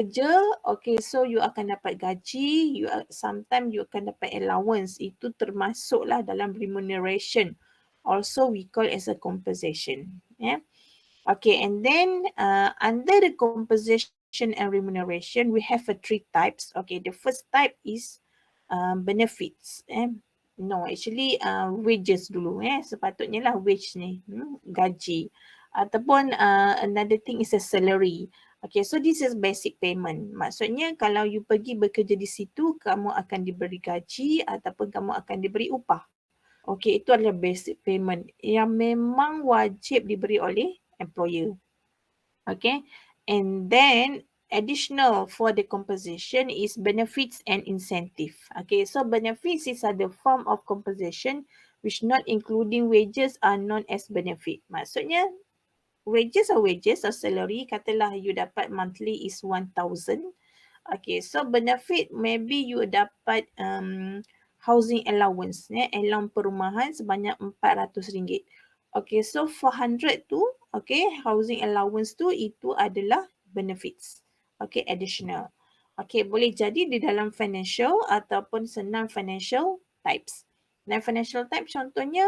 kerja, okay, so you akan dapat gaji, sometimes you akan dapat allowance. Itu termasuklah dalam remuneration. Also we call as a compensation. Yeah. Okay, and then under the compensation and remuneration, we have 3 types. Okay, the first type is benefits. No, actually wages dulu. Sepatutnya lah wage ni, gaji. Ataupun another thing is a salary. Okay, so this is basic payment. Maksudnya kalau you pergi bekerja di situ, kamu akan diberi gaji ataupun kamu akan diberi upah. Okay, itu adalah basic payment yang memang wajib diberi oleh employer. Okay, and then additional for the compensation is benefits and incentive. Okay, so benefits is the form of compensation which not including wages are known as benefit. Maksudnya wages or salary, katalah you dapat monthly is 1,000. Okay, so benefit maybe you dapat housing allowance, allowance perumahan sebanyak RM400. Okay, so 400 tu, okay, housing allowance tu itu adalah benefits. Okay, additional. Okay, boleh jadi di dalam financial ataupun non financial types. Non financial type contohnya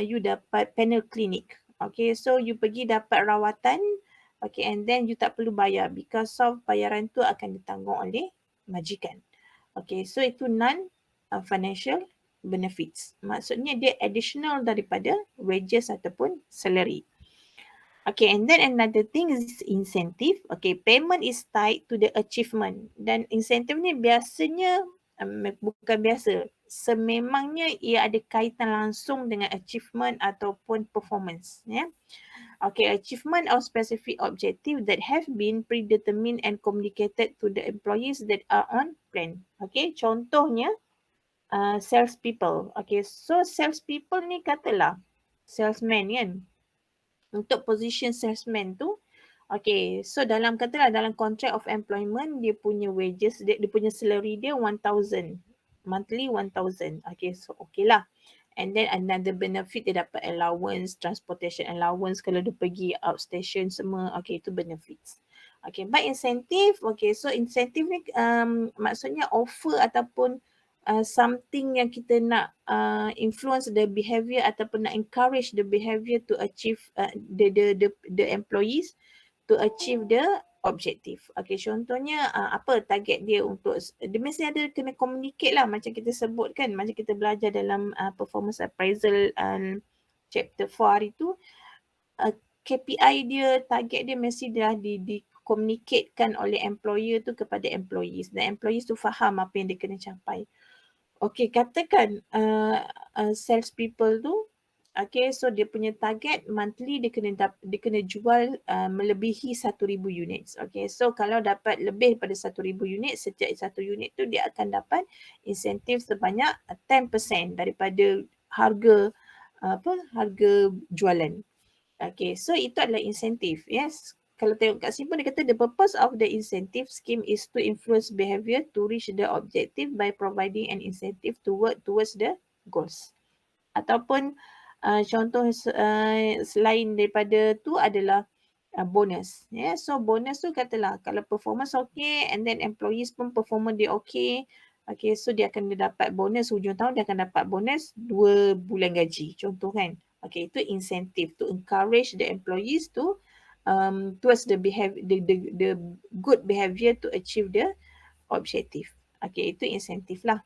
you dapat panel clinic. Okay, so you pergi dapat rawatan. Okay, and then you tak perlu bayar because of bayaran tu akan ditanggung oleh majikan. Okay, so itu non-financial benefits. Maksudnya dia additional daripada wages ataupun salary. Okay, and then another thing is incentive. Okay, payment is tied to the achievement. Dan incentive ni biasanya, bukan biasa, sememangnya ia ada kaitan langsung dengan achievement ataupun performance. Okay, achievement of specific objective that have been predetermined and communicated to the employees that are on plan. Okay, contohnya sales people. Okay, so sales people ni katalah salesman kan. Untuk position salesman tu, okay, so katalah dalam contract of employment, dia punya wages, dia punya salary dia 1,000. Monthly 1,000. Okay, so okay lah. And then another benefit dia dapat allowance, transportation allowance kalau dia pergi outstation semua. Okay, itu benefits. Okay, but incentive, okay, so incentive ni maksudnya offer ataupun something yang kita nak influence the behaviour ataupun nak encourage the behaviour to achieve the employees to achieve the objective. Okay, contohnya apa target dia untuk, dia mesti ada kena communicate lah macam kita sebut kan, macam kita belajar dalam performance appraisal chapter 4 hari tu, KPI dia, target dia mesti dah di-communicatekan oleh employer tu kepada employees dan employees tu faham apa yang dia kena capai. Okay, katakan sales people tu, okay, so dia punya target monthly dia kena jual melebihi 1,000 units. Okay, so kalau dapat lebih pada 1,000 unit, setiap satu unit tu dia akan dapat insentif sebanyak 10% daripada harga harga jualan. Okay, so itu adalah insentif. Yes, kalau tengok kat sini pun dia kata the purpose of the incentive scheme is to influence behaviour to reach the objective by providing an incentive to work towards the goals. Ataupun contoh selain daripada tu adalah bonus. So bonus tu katalah kalau performance okay and then employees pun performance dia okay. Okay, so dia akan dapat bonus hujung tahun, dia akan dapat bonus 2 bulan gaji. Contoh kan. Okay, itu incentive to encourage the employees to towards the good behaviour to achieve the objective. Okay, itu incentive lah.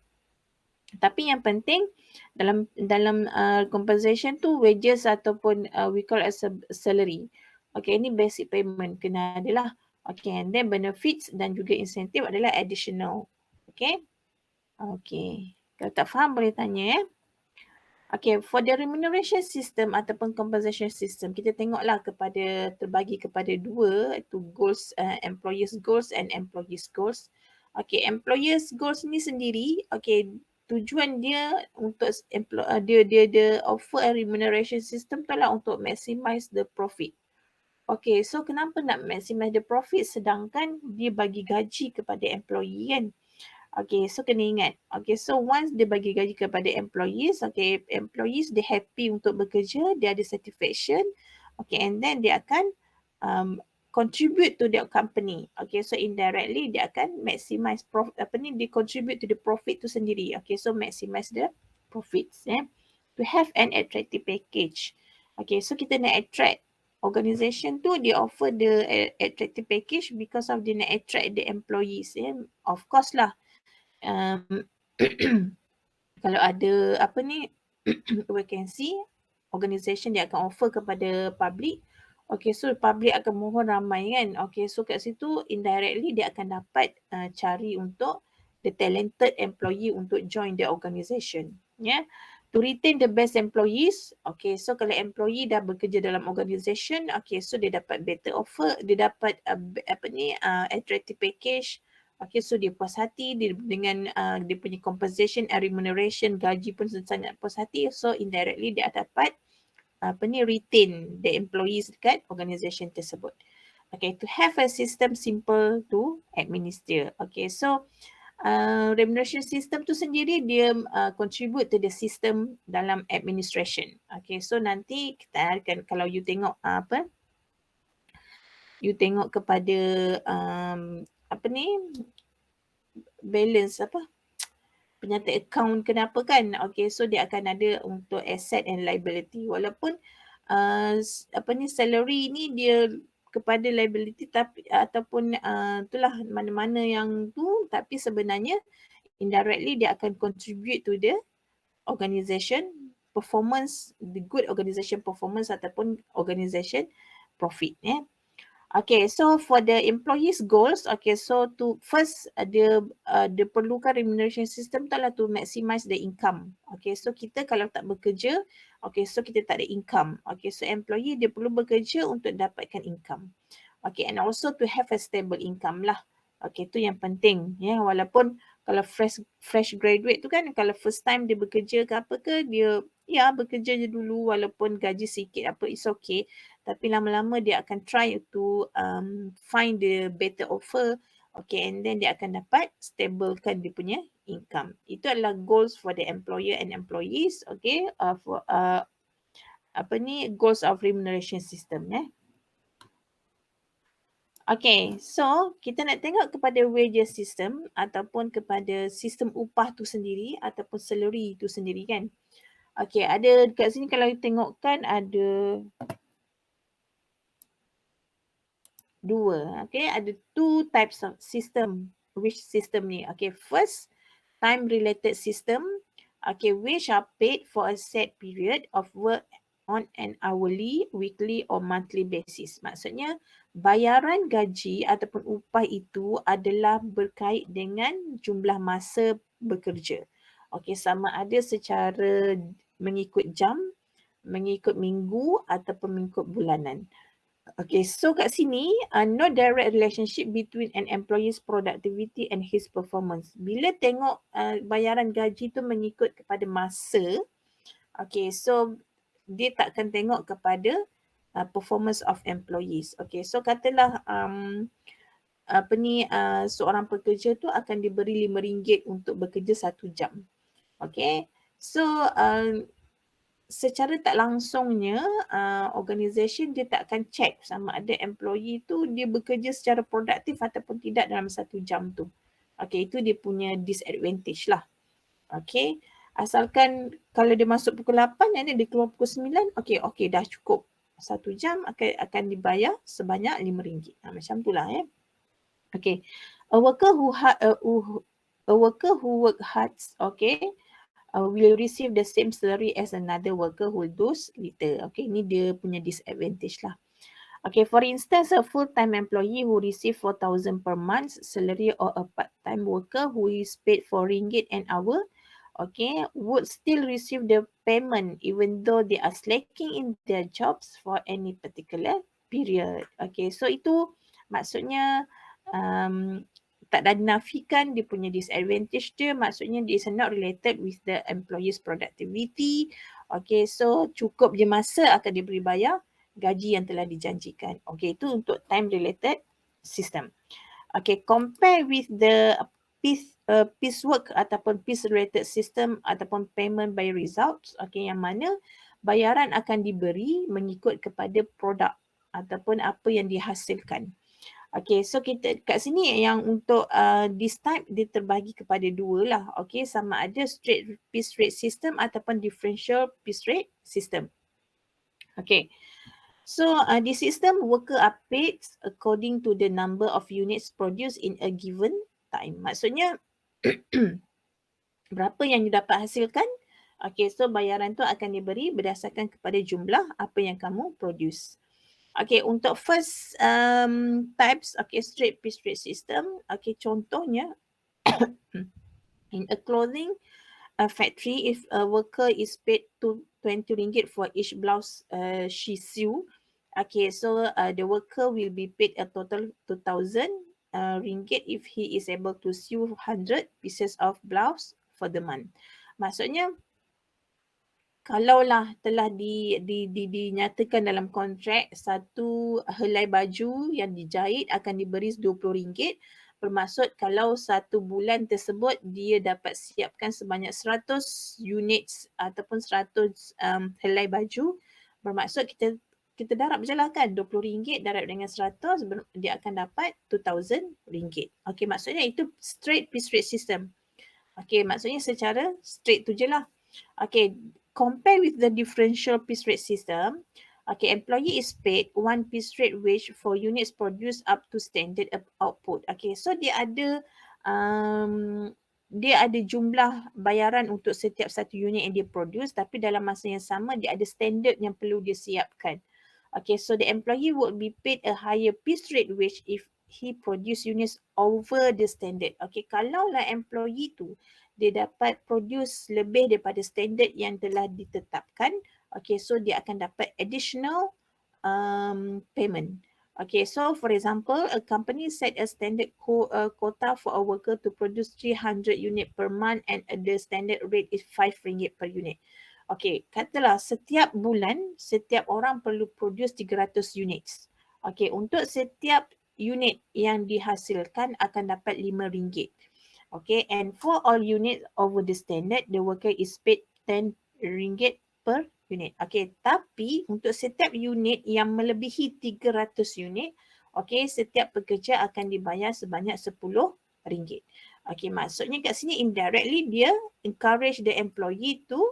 Tapi yang penting dalam compensation tu wages ataupun we call as a salary. Okay, ini basic payment kena ada lah. Okay, and then benefits dan juga incentive adalah additional. Okay. Okay. Kalau tak faham boleh tanya Okay, for the remuneration system ataupun compensation system, kita tengoklah terbagi kepada 2, iaitu goals, employers goals and employees goals. Okay, employers goals ni sendiri, okay, tujuan dia untuk dia offer a remuneration system tu lah untuk maximize the profit. Okay, so kenapa nak maximize the profit sedangkan dia bagi gaji kepada employee kan? Okay, so kena ingat. Okay, so once dia bagi gaji kepada employees, okay, employees dia happy untuk bekerja, dia ada satisfaction. Okay, and then dia akan contribute to the company. Okay, so indirectly dia akan maximize dia contribute to the profit tu sendiri. Okay, so maximize the profits. To have an attractive package. Okay, so kita nak attract organisation tu, dia offer the attractive package because of dia nak attract the employees. Of course lah. Kalau ada vacancy, organisation dia akan offer kepada public. Okay, so public akan mohon ramai kan. Okay, so kat situ indirectly dia akan dapat cari untuk the talented employee untuk join the organisation. To retain the best employees, okay, so kalau employee dah bekerja dalam organisation, okay, so dia dapat better offer, dia dapat attractive package. Okay, so dia puas hati dengan dia punya compensation and remuneration, gaji pun sangat puas hati. So indirectly dia dapat retain the employees dekat organisation tersebut. Okay, to have a system simple to administer. Okay, so remuneration system tu sendiri dia contribute to the system dalam administration. Okay, so nanti kita akan, kalau you tengok you tengok kepada balance penyata account kenapa kan. Okay, so dia akan ada untuk asset and liability. Walaupun salary ni dia kepada liability tapi ataupun itulah mana-mana yang tu, tapi sebenarnya indirectly dia akan contribute to the organisation performance, the good organisation performance ataupun organisation profit. Okay, so for the employees goals, okay, so to first dia perlukan remuneration system tu lah to maximize the income. Okay, so kita kalau tak bekerja, okay, so kita tak ada income. Okay, so employee dia perlu bekerja untuk dapatkan income. Okay, and also to have a stable income lah. Okay, tu yang penting. Walaupun kalau fresh graduate tu kan, kalau first time dia bekerja ke apa ke, dia bekerja je dulu walaupun gaji sikit it's okay. Tapi lama-lama dia akan try to find the better offer. Okay, and then dia akan dapat stablekan dia punya income. Itu adalah goals for the employer and employees. Okay, for goals of remuneration system. Okay, so kita nak tengok kepada wages system ataupun kepada sistem upah tu sendiri ataupun salary tu sendiri kan. Okay, ada kat sini kalau you tengokkan ada dua. Okay, ada two types of system. Which system ni? Okay, first, time related system. Okay, which are paid for a set period of work on an hourly, weekly or monthly basis. Maksudnya, bayaran gaji ataupun upah itu adalah berkait dengan jumlah masa bekerja. Okay, sama ada secara mengikut jam, mengikut minggu ataupun mengikut bulanan. Okay, so kat sini, no direct relationship between an employee's productivity and his performance. Bila tengok bayaran gaji tu mengikut kepada masa, okay, so dia takkan tengok kepada performance of employees. Okay, so katalah seorang pekerja tu akan diberi RM5 untuk bekerja 1 jam. Okay, so secara tak langsungnya organisation dia tak akan check sama ada employee tu dia bekerja secara produktif ataupun tidak dalam 1 jam tu. Okay, itu dia punya disadvantage lah. Okay, asalkan kalau dia masuk pukul 8 dan dia keluar pukul 9, okay dah cukup. 1 jam akan dibayar sebanyak RM5. Macam tu lah Okay, a worker who work hard, okay, will receive the same salary as another worker who does little. Okay, ni dia punya disadvantage lah. Okay, for instance, a full-time employee who receive 4,000 per month salary or a part-time worker who is paid RM4 an hour, okay, would still receive the payment even though they are slacking in their jobs for any particular period. Okay, so itu maksudnya tak ada nafikan dia punya disadvantage dia, maksudnya this is not related with the employee's productivity. Okay, so cukup je masa akan diberi bayar gaji yang telah dijanjikan. Okay, itu untuk time related system. Okay, compare with the piecework ataupun piece related system ataupun payment by results. Okay, yang mana bayaran akan diberi mengikut kepada produk ataupun apa yang dihasilkan. Okay, so kita kat sini yang untuk this type dia terbagi kepada dua lah. Okay, sama ada straight piece rate system ataupun differential piece rate system. Okay, so the system worker are paid according to the number of units produced in a given time. Maksudnya berapa yang you dapat hasilkan. Okay, so bayaran tu akan diberi berdasarkan kepada jumlah apa yang kamu produce. Okay, untuk first types, okay, straight piece rate system. Okay, contohnya in a clothing factory, if a worker is paid to 20 ringgit for each blouse she sew, okay, so the worker will be paid a total 2,000 ringgit if he is able to sew 100 pieces of blouse for the month. Maksudnya kalaulah telah dinyatakan dalam kontrak satu helai baju yang dijahit akan diberi RM20, bermaksud kalau satu bulan tersebut dia dapat siapkan sebanyak 100 units ataupun 100 helai baju, bermaksud kita darab je lah kan, RM20 darab dengan 100 dia akan dapat RM2,000. Okey, maksudnya itu straight piece rate system. Okey, maksudnya secara straight tu je lah. Okay, compare with the differential piece rate system. Okay, employee is paid one piece rate wage for units produced up to standard output. Okay, so dia ada jumlah bayaran untuk setiap satu unit yang dia produce, tapi dalam masa yang sama dia ada standard yang perlu dia siapkan. Okay, so the employee would be paid a higher piece rate wage if he produce units over the standard. Okay, kalau lah employee tu dia dapat produce lebih daripada standard yang telah ditetapkan, okay, so dia akan dapat additional payment. Okay, so for example, a company set a standard quota for a worker to produce 300 unit per month and the standard rate is RM5 per unit. Okay, katalah setiap bulan, setiap orang perlu produce 300 units. Okay, untuk setiap unit yang dihasilkan akan dapat RM5. Okay, and for all units over the standard, the worker is paid RM10 per unit. Okay, tapi untuk setiap unit yang melebihi 300 unit, okay, setiap pekerja akan dibayar sebanyak RM10. Okay, maksudnya kat sini indirectly dia encourage the employee to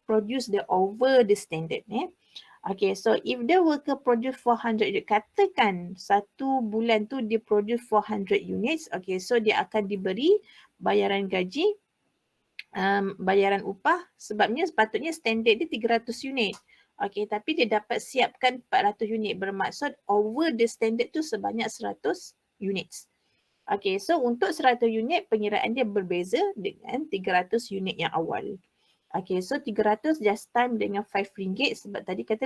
produce the over the standard. Okay, so if the worker produce 400 unit, katakan satu bulan tu dia produce 400 units, okay, so dia akan diberi bayaran gaji, bayaran upah, sebabnya sepatutnya standard dia 300 unit. Okay, tapi dia dapat siapkan 400 unit, bermaksud over the standard tu sebanyak 100 units. Okay, so untuk 100 unit pengiraan dia berbeza dengan 300 unit yang awal. Okay, so 300 just time dengan RM5 sebab tadi kata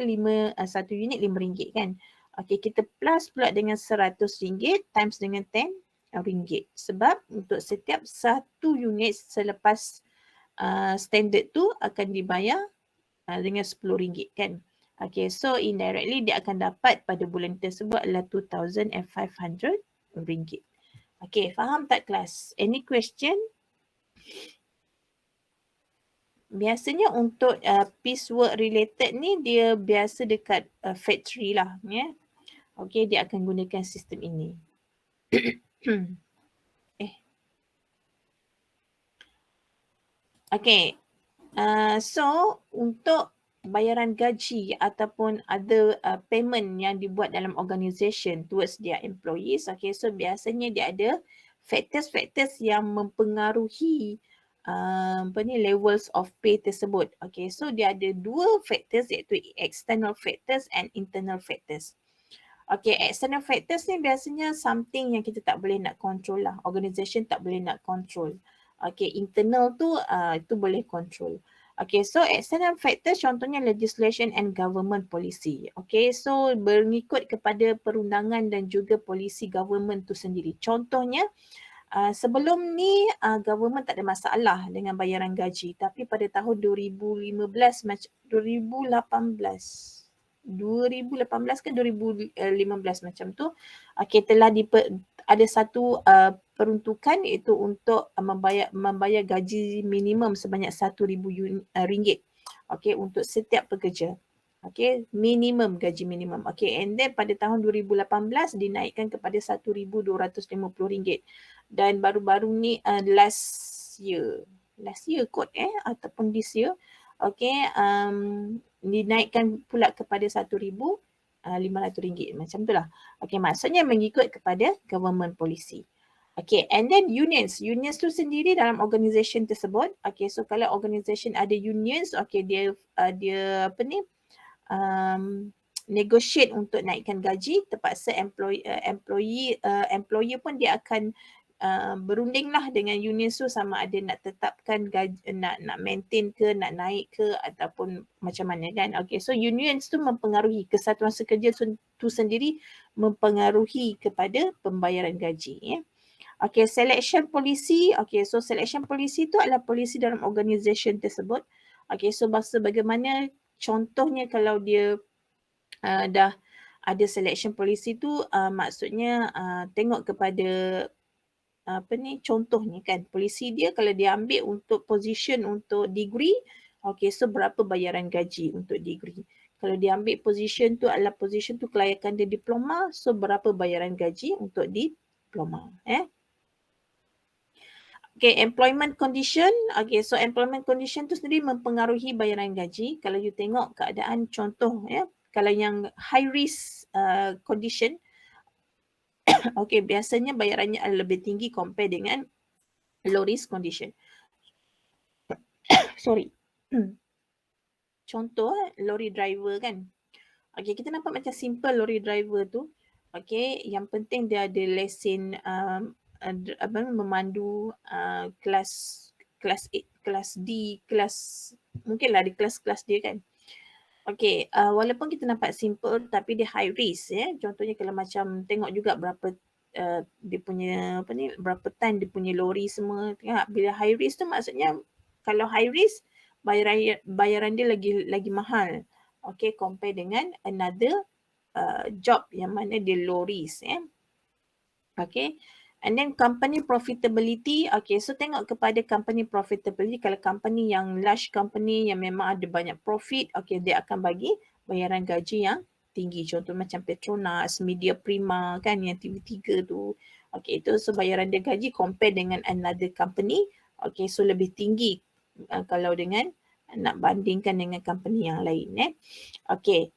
satu unit RM5 kan. Okay, kita plus pula dengan RM100 times dengan RM10 sebab untuk setiap satu unit selepas standard tu akan dibayar dengan RM10 kan. Okay, so indirectly dia akan dapat pada bulan tersebut adalah RM2,500. Okay, faham tak kelas? Any question? Biasanya untuk piecework related ni dia biasa dekat factory lah. Yeah. Okay, dia akan gunakan sistem ini. Okay, so untuk bayaran gaji ataupun other payment yang dibuat dalam organisation towards their employees, okay, so biasanya dia ada factors-factors yang mempengaruhi levels of pay tersebut. Okay, so dia ada dua factors iaitu external factors and internal factors. Okay, external factors ni biasanya something yang kita tak boleh nak control lah. Organisation tak boleh nak control. Okay, internal tu itu boleh control. Okay, so external factors contohnya legislation and government policy. Okay, so mengikut kepada perundangan dan juga polisi government tu sendiri. Contohnya, sebelum ni government tak ada masalah dengan bayaran gaji, tapi pada tahun 2018 ke 2015 macam tu, okay, telah ada satu peruntukan iaitu untuk membayar gaji minimum sebanyak RM1,000 okay, untuk setiap pekerja. Okay, minimum, gaji minimum. Okay, and then pada tahun 2018 dinaikkan kepada RM1,250. Dan baru-baru ni last year kot ataupun this year, okay, dinaikkan pula kepada RM1,500. Macam tu lah. Okay, maksudnya mengikut kepada government policy. Okay, and then unions. Unions tu sendiri dalam organisation tersebut. Okay, so kalau organisation ada unions, okay, dia apa ni, negotiate untuk naikkan gaji, terpaksa employer pun dia akan berunding lah dengan unions tu sama ada nak tetapkan gaji, nak maintain ke, nak naik ke ataupun macam mana kan. Okay, so unions tu mempengaruhi kesatuan sekerja tu sendiri, mempengaruhi kepada pembayaran gaji. Okay, selection policy. Okay, so selection policy tu adalah polisi dalam organisation tersebut. Okay, so bagaimana contohnya kalau dia dah ada selection policy tu, maksudnya tengok kepada apa ni, contohnya kan, polisi dia kalau dia ambil untuk position untuk degree, okay, so berapa bayaran gaji untuk degree. Kalau dia ambil position tu adalah position tu kelayakan dia diploma, so berapa bayaran gaji untuk diploma. Okay, employment condition. Okay, so employment condition tu sendiri mempengaruhi bayaran gaji. Kalau you tengok keadaan contoh kalau yang high risk condition, okay, biasanya bayarannya lebih tinggi compare dengan low risk condition. Sorry. Contoh lorry driver kan. Okay, kita nampak macam simple lorry driver tu. Okay, yang penting dia ada lesen memandu kelas A, kelas D, kelas mungkinlah di kelas-kelas dia kan. Okay, walaupun kita nampak simple tapi dia high risk Contohnya kalau macam tengok juga berapa dia punya apa ni, berapa tan dia punya lori semua. Tengok bila high risk tu maksudnya kalau high risk bayaran dia lagi mahal. Okay, compare dengan another job yang mana dia low risk Okay. And then company profitability. Okay, so tengok kepada company profitability. Kalau company yang large company yang memang ada banyak profit, okay, dia akan bagi bayaran gaji yang tinggi. Contoh macam Petronas, Media Prima kan, yang TV3 tu. Okay, itu so bayaran dia gaji compare dengan another company. Okay, so lebih tinggi kalau dengan nak bandingkan dengan company yang lain Okay.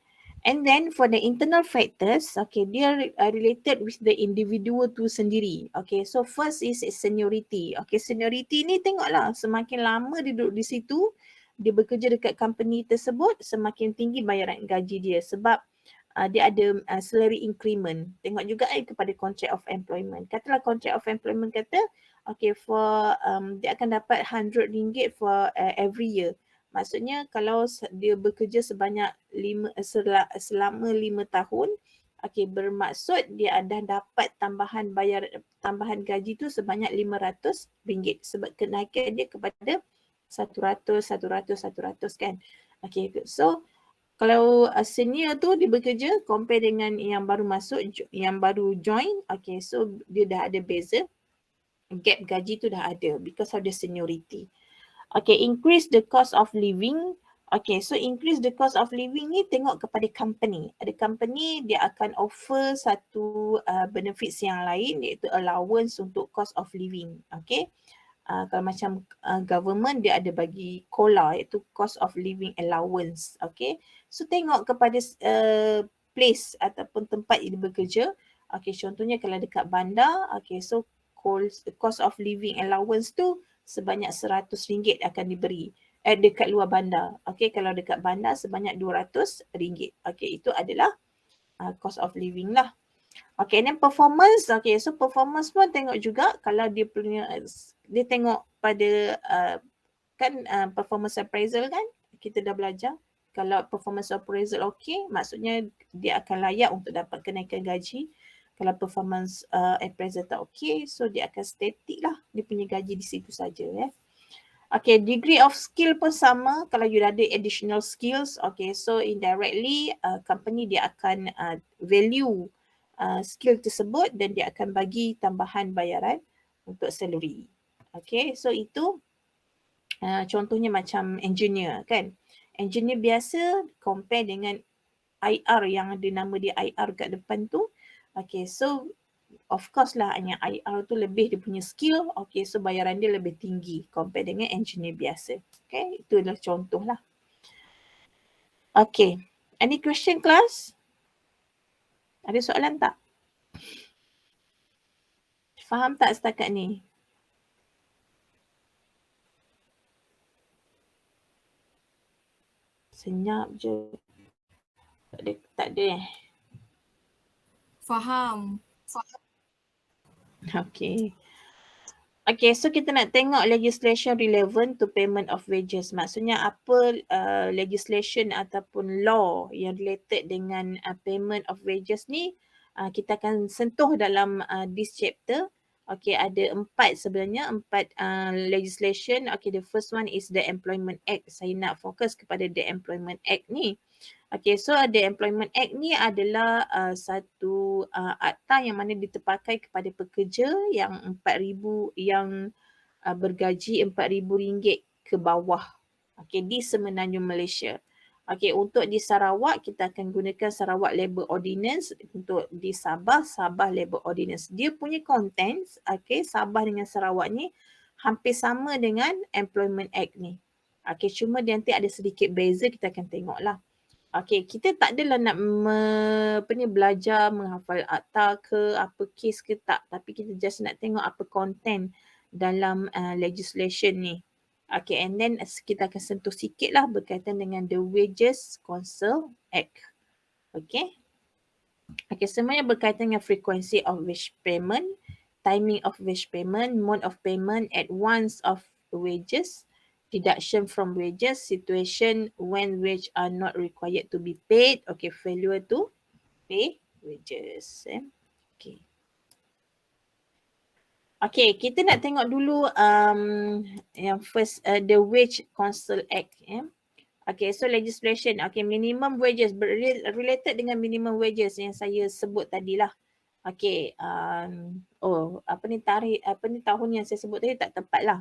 And then for the internal factors, okay, dia related with the individual tu sendiri. Okay, so first is seniority. Okay, seniority ni tengoklah semakin lama dia duduk di situ, dia bekerja dekat company tersebut, semakin tinggi bayaran gaji dia sebab dia ada salary increment. Tengok juga kepada contract of employment. Katalah contract of employment kata, okay, for dia akan dapat RM100 for every year. Maksudnya kalau dia bekerja sebanyak selama 5 tahun, okay, bermaksud dia dah dapat tambahan gaji tu sebanyak RM500 sebab kenaikan dia kepada 100 kan. Okay, so kalau senior tu dia bekerja compare dengan yang baru masuk, yang baru join, okay, so dia dah ada beza, gap gaji tu dah ada because of the seniority. Okay, increase the cost of living. Okay, so increase the cost of living ni tengok kepada company. Ada company dia akan offer satu benefits yang lain iaitu allowance untuk cost of living. Okay, kalau macam government dia ada bagi COLA iaitu cost of living allowance. Okay, so tengok kepada place ataupun tempat dia bekerja. Okay, contohnya kalau dekat bandar, okay, so cost of living allowance tu sebanyak RM100 akan diberi dekat luar bandar. Okay, kalau dekat bandar sebanyak RM200. Okay, itu adalah cost of living lah. Okay, then performance. Okay, so performance pun tengok juga kalau dia punya, dia tengok pada performance appraisal kan, kita dah belajar. Kalau performance appraisal okay, maksudnya dia akan layak untuk dapat kenaikan gaji. Kalau performance appraisal tak okay, so dia akan static lah dia punya gaji di situ saja Okay, degree of skill pun sama. Kalau you ada additional skills, okay, so indirectly company dia akan value skill tersebut dan dia akan bagi tambahan bayaran untuk salary. Okay, so itu contohnya macam engineer kan. Engineer biasa compare dengan IR yang ada nama dia IR kat depan tu. Okay, so of course lah yang IR tu lebih dia punya skill. Okay, so bayaran dia lebih tinggi compare dengan engineer biasa. Okay, itu adalah contoh lah. Okay, any question class? Ada soalan tak? Faham tak setakat ni? Senyap je. Tak ada eh? Faham. Okay. Okay, so kita nak tengok legislation relevant to payment of wages. Maksudnya apa legislation ataupun law yang related dengan payment of wages ni kita akan sentuh dalam this chapter. Okay, ada 4 sebenarnya, 4 legislation. Okay, the first one is the Employment Act. Saya nak fokus kepada the Employment Act ni. Okay, so the Employment Act ni adalah satu akta yang mana diterpakai kepada pekerja yang 4,000 yang bergaji RM4,000 ke bawah. Okay, di Semenanjung Malaysia. Okay, untuk di Sarawak kita akan gunakan Sarawak Labour Ordinance. Untuk di Sabah, Sabah Labour Ordinance. Dia punya contents, okay, Sabah dengan Sarawak ni hampir sama dengan Employment Act ni. Okay, cuma dia nanti ada sedikit beza, kita akan tengok lah. Okay, kita tak adalah nak belajar menghafal akta ke apa kes ke tak, tapi kita just nak tengok apa content dalam legislation ni. Okay, and then kita akan sentuh sikit lah berkaitan dengan the Wages Council Act. Okay. Okay, semuanya berkaitan dengan frequency of wage payment, timing of wage payment, mode of payment, advance of wages, deduction from wages, situation when wage are not required to be paid, okay, failure to pay wages. Okay. Okay, kita nak tengok dulu yang first the Wage Council Act. Okay, so legislation. Okay, minimum wages related dengan minimum wages yang saya sebut tadi lah. Okay, tahun yang saya sebut tadi tak tepat lah.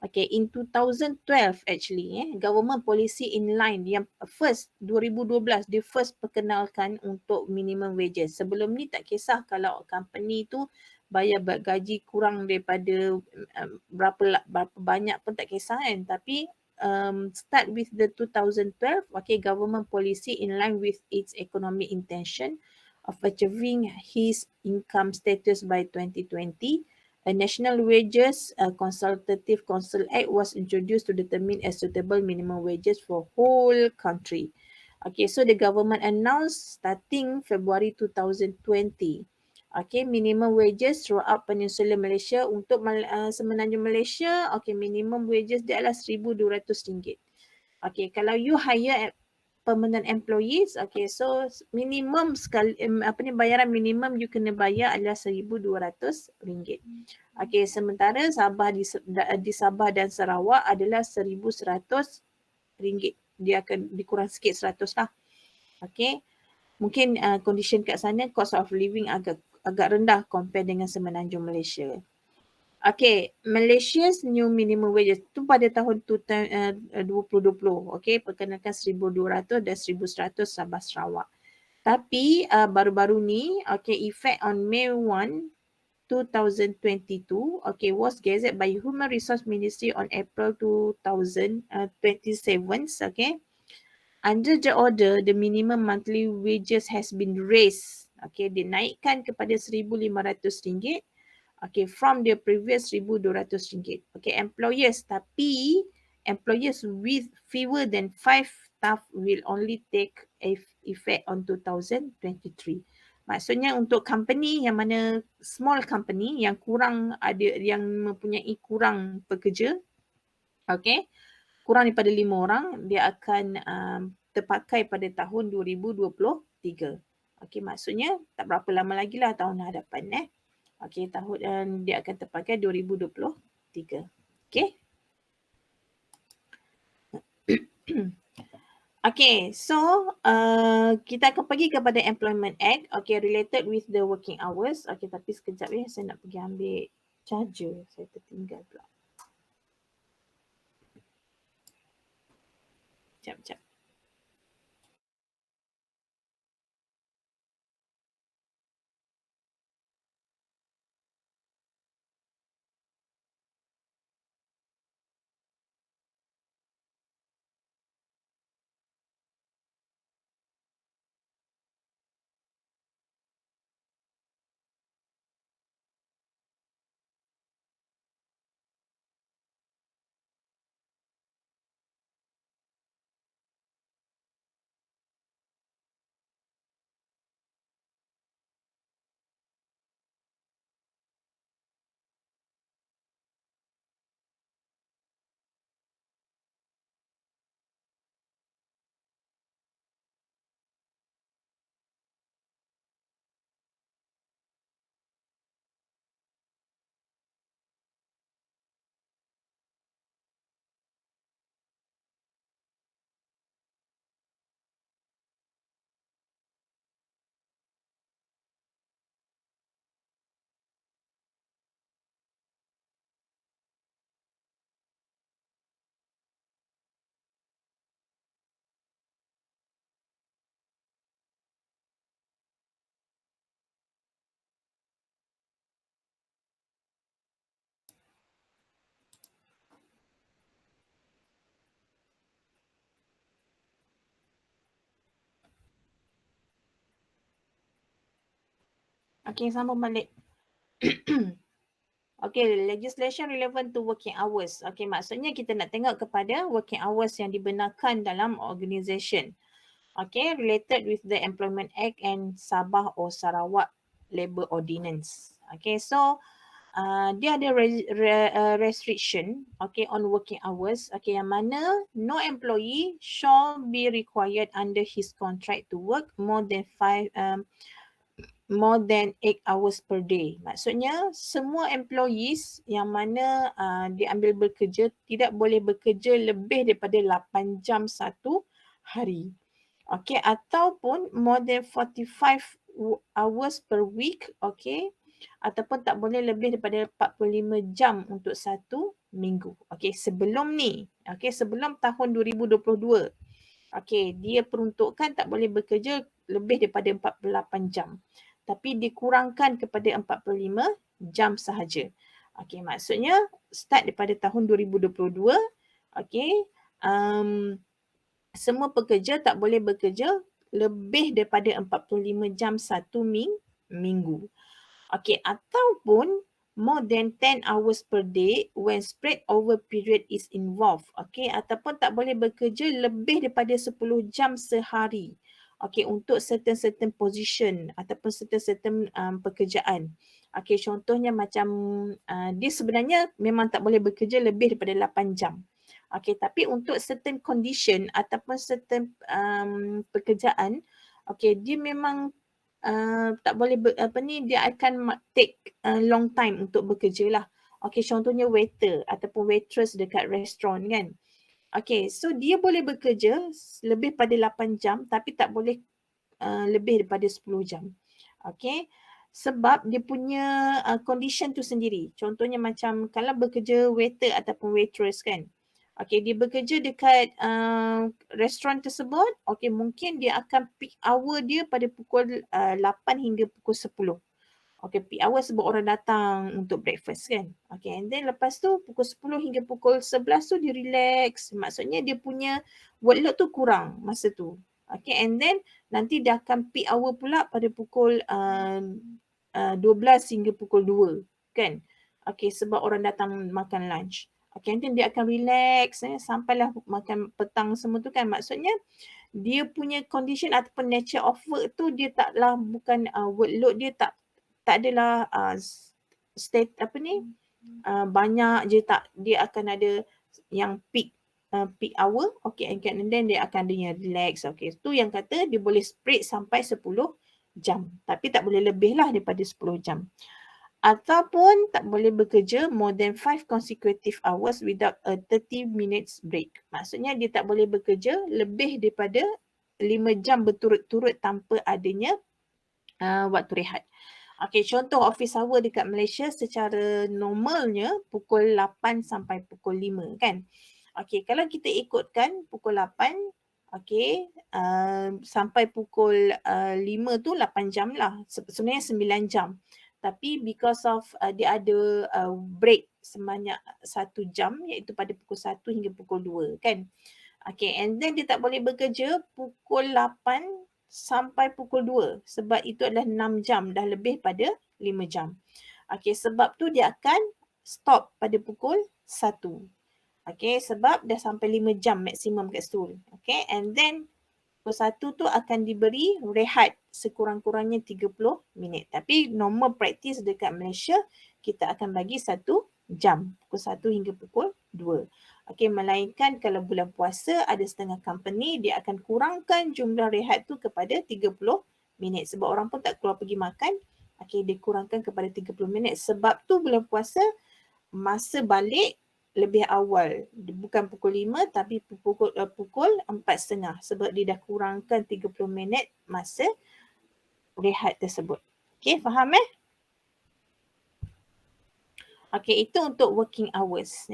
Okay, in 2012 actually, government policy in line yang first 2012 dia first perkenalkan untuk minimum wages. Sebelum ni tak kisah kalau company tu bayar gaji kurang daripada berapa banyak pun tak kisah kan. Tapi start with the 2012, okay, government policy in line with its economic intention of achieving his income status by 2020. A National Wages Consultative Council Act was introduced to determine a suitable minimum wages for whole country. Okay, so the government announced starting February 2020. Okay, minimum wages throughout Peninsula Malaysia. Untuk Semenanjung Malaysia, okay, minimum wages dia adalah RM1,200. Okay, kalau you hire permanent employees, okay, so minimum sekali bayaran minimum you kena bayar adalah RM1,200. Okay, sementara di Sabah dan Sarawak adalah RM1,100. Dia akan dikurang sikit 100 lah. Okay, mungkin condition kat sana cost of living agak rendah compare dengan Semenanjung Malaysia. Okay, Malaysia's new minimum wages tu pada tahun 2020, okay, perkenalkan 1,200 dan 1,100 Sabah Sarawak. Tapi baru-baru ni, okay, effect on May 1, 2022, okay, was gazetted by Human Resource Ministry on April 2027, okay. Under the order, the minimum monthly wages has been raised, okay, dinaikkan kepada RM1,500. Okay, from the previous RM1,200. Okay, employers with fewer than 5 staff will only take effect on 2023. Maksudnya untuk company yang mana small company yang mempunyai kurang pekerja, okay, kurang daripada 5 orang, dia akan terpakai pada tahun 2023. Okay, maksudnya tak berapa lama lagi lah tahun hadapan. Okay, tahun dia akan terpakai 2023. Okay. Okay, so kita akan pergi kepada Employment Act. Okay, related with the working hours. Okay, tapi sekejap ya, saya nak pergi ambil charger. Saya tertinggal pula. Sekejap. Okay, sambung balik. Okay, legislation relevant to working hours. Okay, maksudnya kita nak tengok kepada working hours yang dibenarkan dalam organisation. Okay, related with the Employment Act and Sabah or Sarawak Labour Ordinance. Okay, so dia ada restriction, okay, on working hours. Okay, yang mana no employee shall be required under his contract to work more than 8 hours per day. Maksudnya semua employees yang mana dia ambil bekerja tidak boleh bekerja lebih daripada 8 jam satu hari. Okay, ataupun more than 45 hours per week, okay, ataupun tak boleh lebih daripada 45 jam untuk satu minggu. Okay, sebelum ni, okay, sebelum tahun 2022, okay, dia peruntukkan tak boleh bekerja lebih daripada 48 jam. Tapi dikurangkan kepada 45 jam sahaja. Okay, maksudnya start daripada tahun 2022, okay, semua pekerja tak boleh bekerja lebih daripada 45 jam satu minggu. Okay, ataupun more than 10 hours per day when spread over period is involved. Okay, ataupun tak boleh bekerja lebih daripada 10 jam sehari. Okay, untuk certain position ataupun certain pekerjaan. Okay, contohnya macam dia sebenarnya memang tak boleh bekerja lebih daripada 8 jam. Okay, tapi untuk certain condition ataupun certain pekerjaan, okay, dia memang tak boleh dia akan take long time untuk bekerja lah. Okay, contohnya waiter ataupun waitress dekat restoran kan. Okay, so dia boleh bekerja lebih pada 8 jam tapi tak boleh lebih daripada 10 jam. Okay, sebab dia punya condition tu sendiri. Contohnya macam kalau bekerja waiter ataupun waitress kan. Okay, dia bekerja dekat restoran tersebut. Okay, mungkin dia akan peak hour dia pada pukul 8 hingga pukul 10. Okay, peak hour sebab orang datang untuk breakfast kan. Okay, and then lepas tu pukul 10 hingga pukul 11 tu dia relax. Maksudnya dia punya workload tu kurang masa tu. Okay, and then nanti dia akan peak hour pula pada pukul 12 hingga pukul 2 kan. Okay, sebab orang datang makan lunch. Okay, and then dia akan relax sampailah makan petang semua tu kan. Maksudnya dia punya condition ataupun nature of work tu dia taklah bukan workload dia tak adalah state banyak je, tak, dia akan ada yang peak hour, okay, and then dia akan ada yang relax. Okay, tu yang kata dia boleh spread sampai 10 jam tapi tak boleh lebih lah daripada 10 jam. Ataupun tak boleh bekerja more than 5 consecutive hours without a 30 minutes break. Maksudnya dia tak boleh bekerja lebih daripada 5 jam berturut-turut tanpa adanya waktu rehat. Okay, contoh office hour dekat Malaysia secara normalnya pukul 8 sampai pukul 5 kan. Okay, kalau kita ikutkan pukul 8, okay, sampai pukul 5 tu 8 jam lah. Sebenarnya 9 jam. Tapi because of dia ada break sebanyak 1 jam iaitu pada pukul 1 hingga pukul 2 kan. Okay, and then dia tak boleh bekerja pukul 8 sampai pukul 2 sebab itu adalah 6 jam, dah lebih pada 5 jam. Okay, sebab tu dia akan stop pada pukul 1. Okay, sebab dah sampai 5 jam maksimum kat situ. Okay, and then pukul 1 tu akan diberi rehat sekurang-kurangnya 30 minit. Tapi normal practice dekat Malaysia, kita akan bagi 1 jam. Pukul 1 hingga pukul 2. Okay, melainkan kalau bulan puasa ada setengah company, dia akan kurangkan jumlah rehat tu kepada 30 minit. Sebab orang pun tak keluar pergi makan. Okay, dia kurangkan kepada 30 minit. Sebab tu bulan puasa, masa balik lebih awal, bukan pukul 5 tapi pukul 4.30 sebab dia dah kurangkan 30 minit masa rehat tersebut. Okay, faham Okay, itu untuk working hours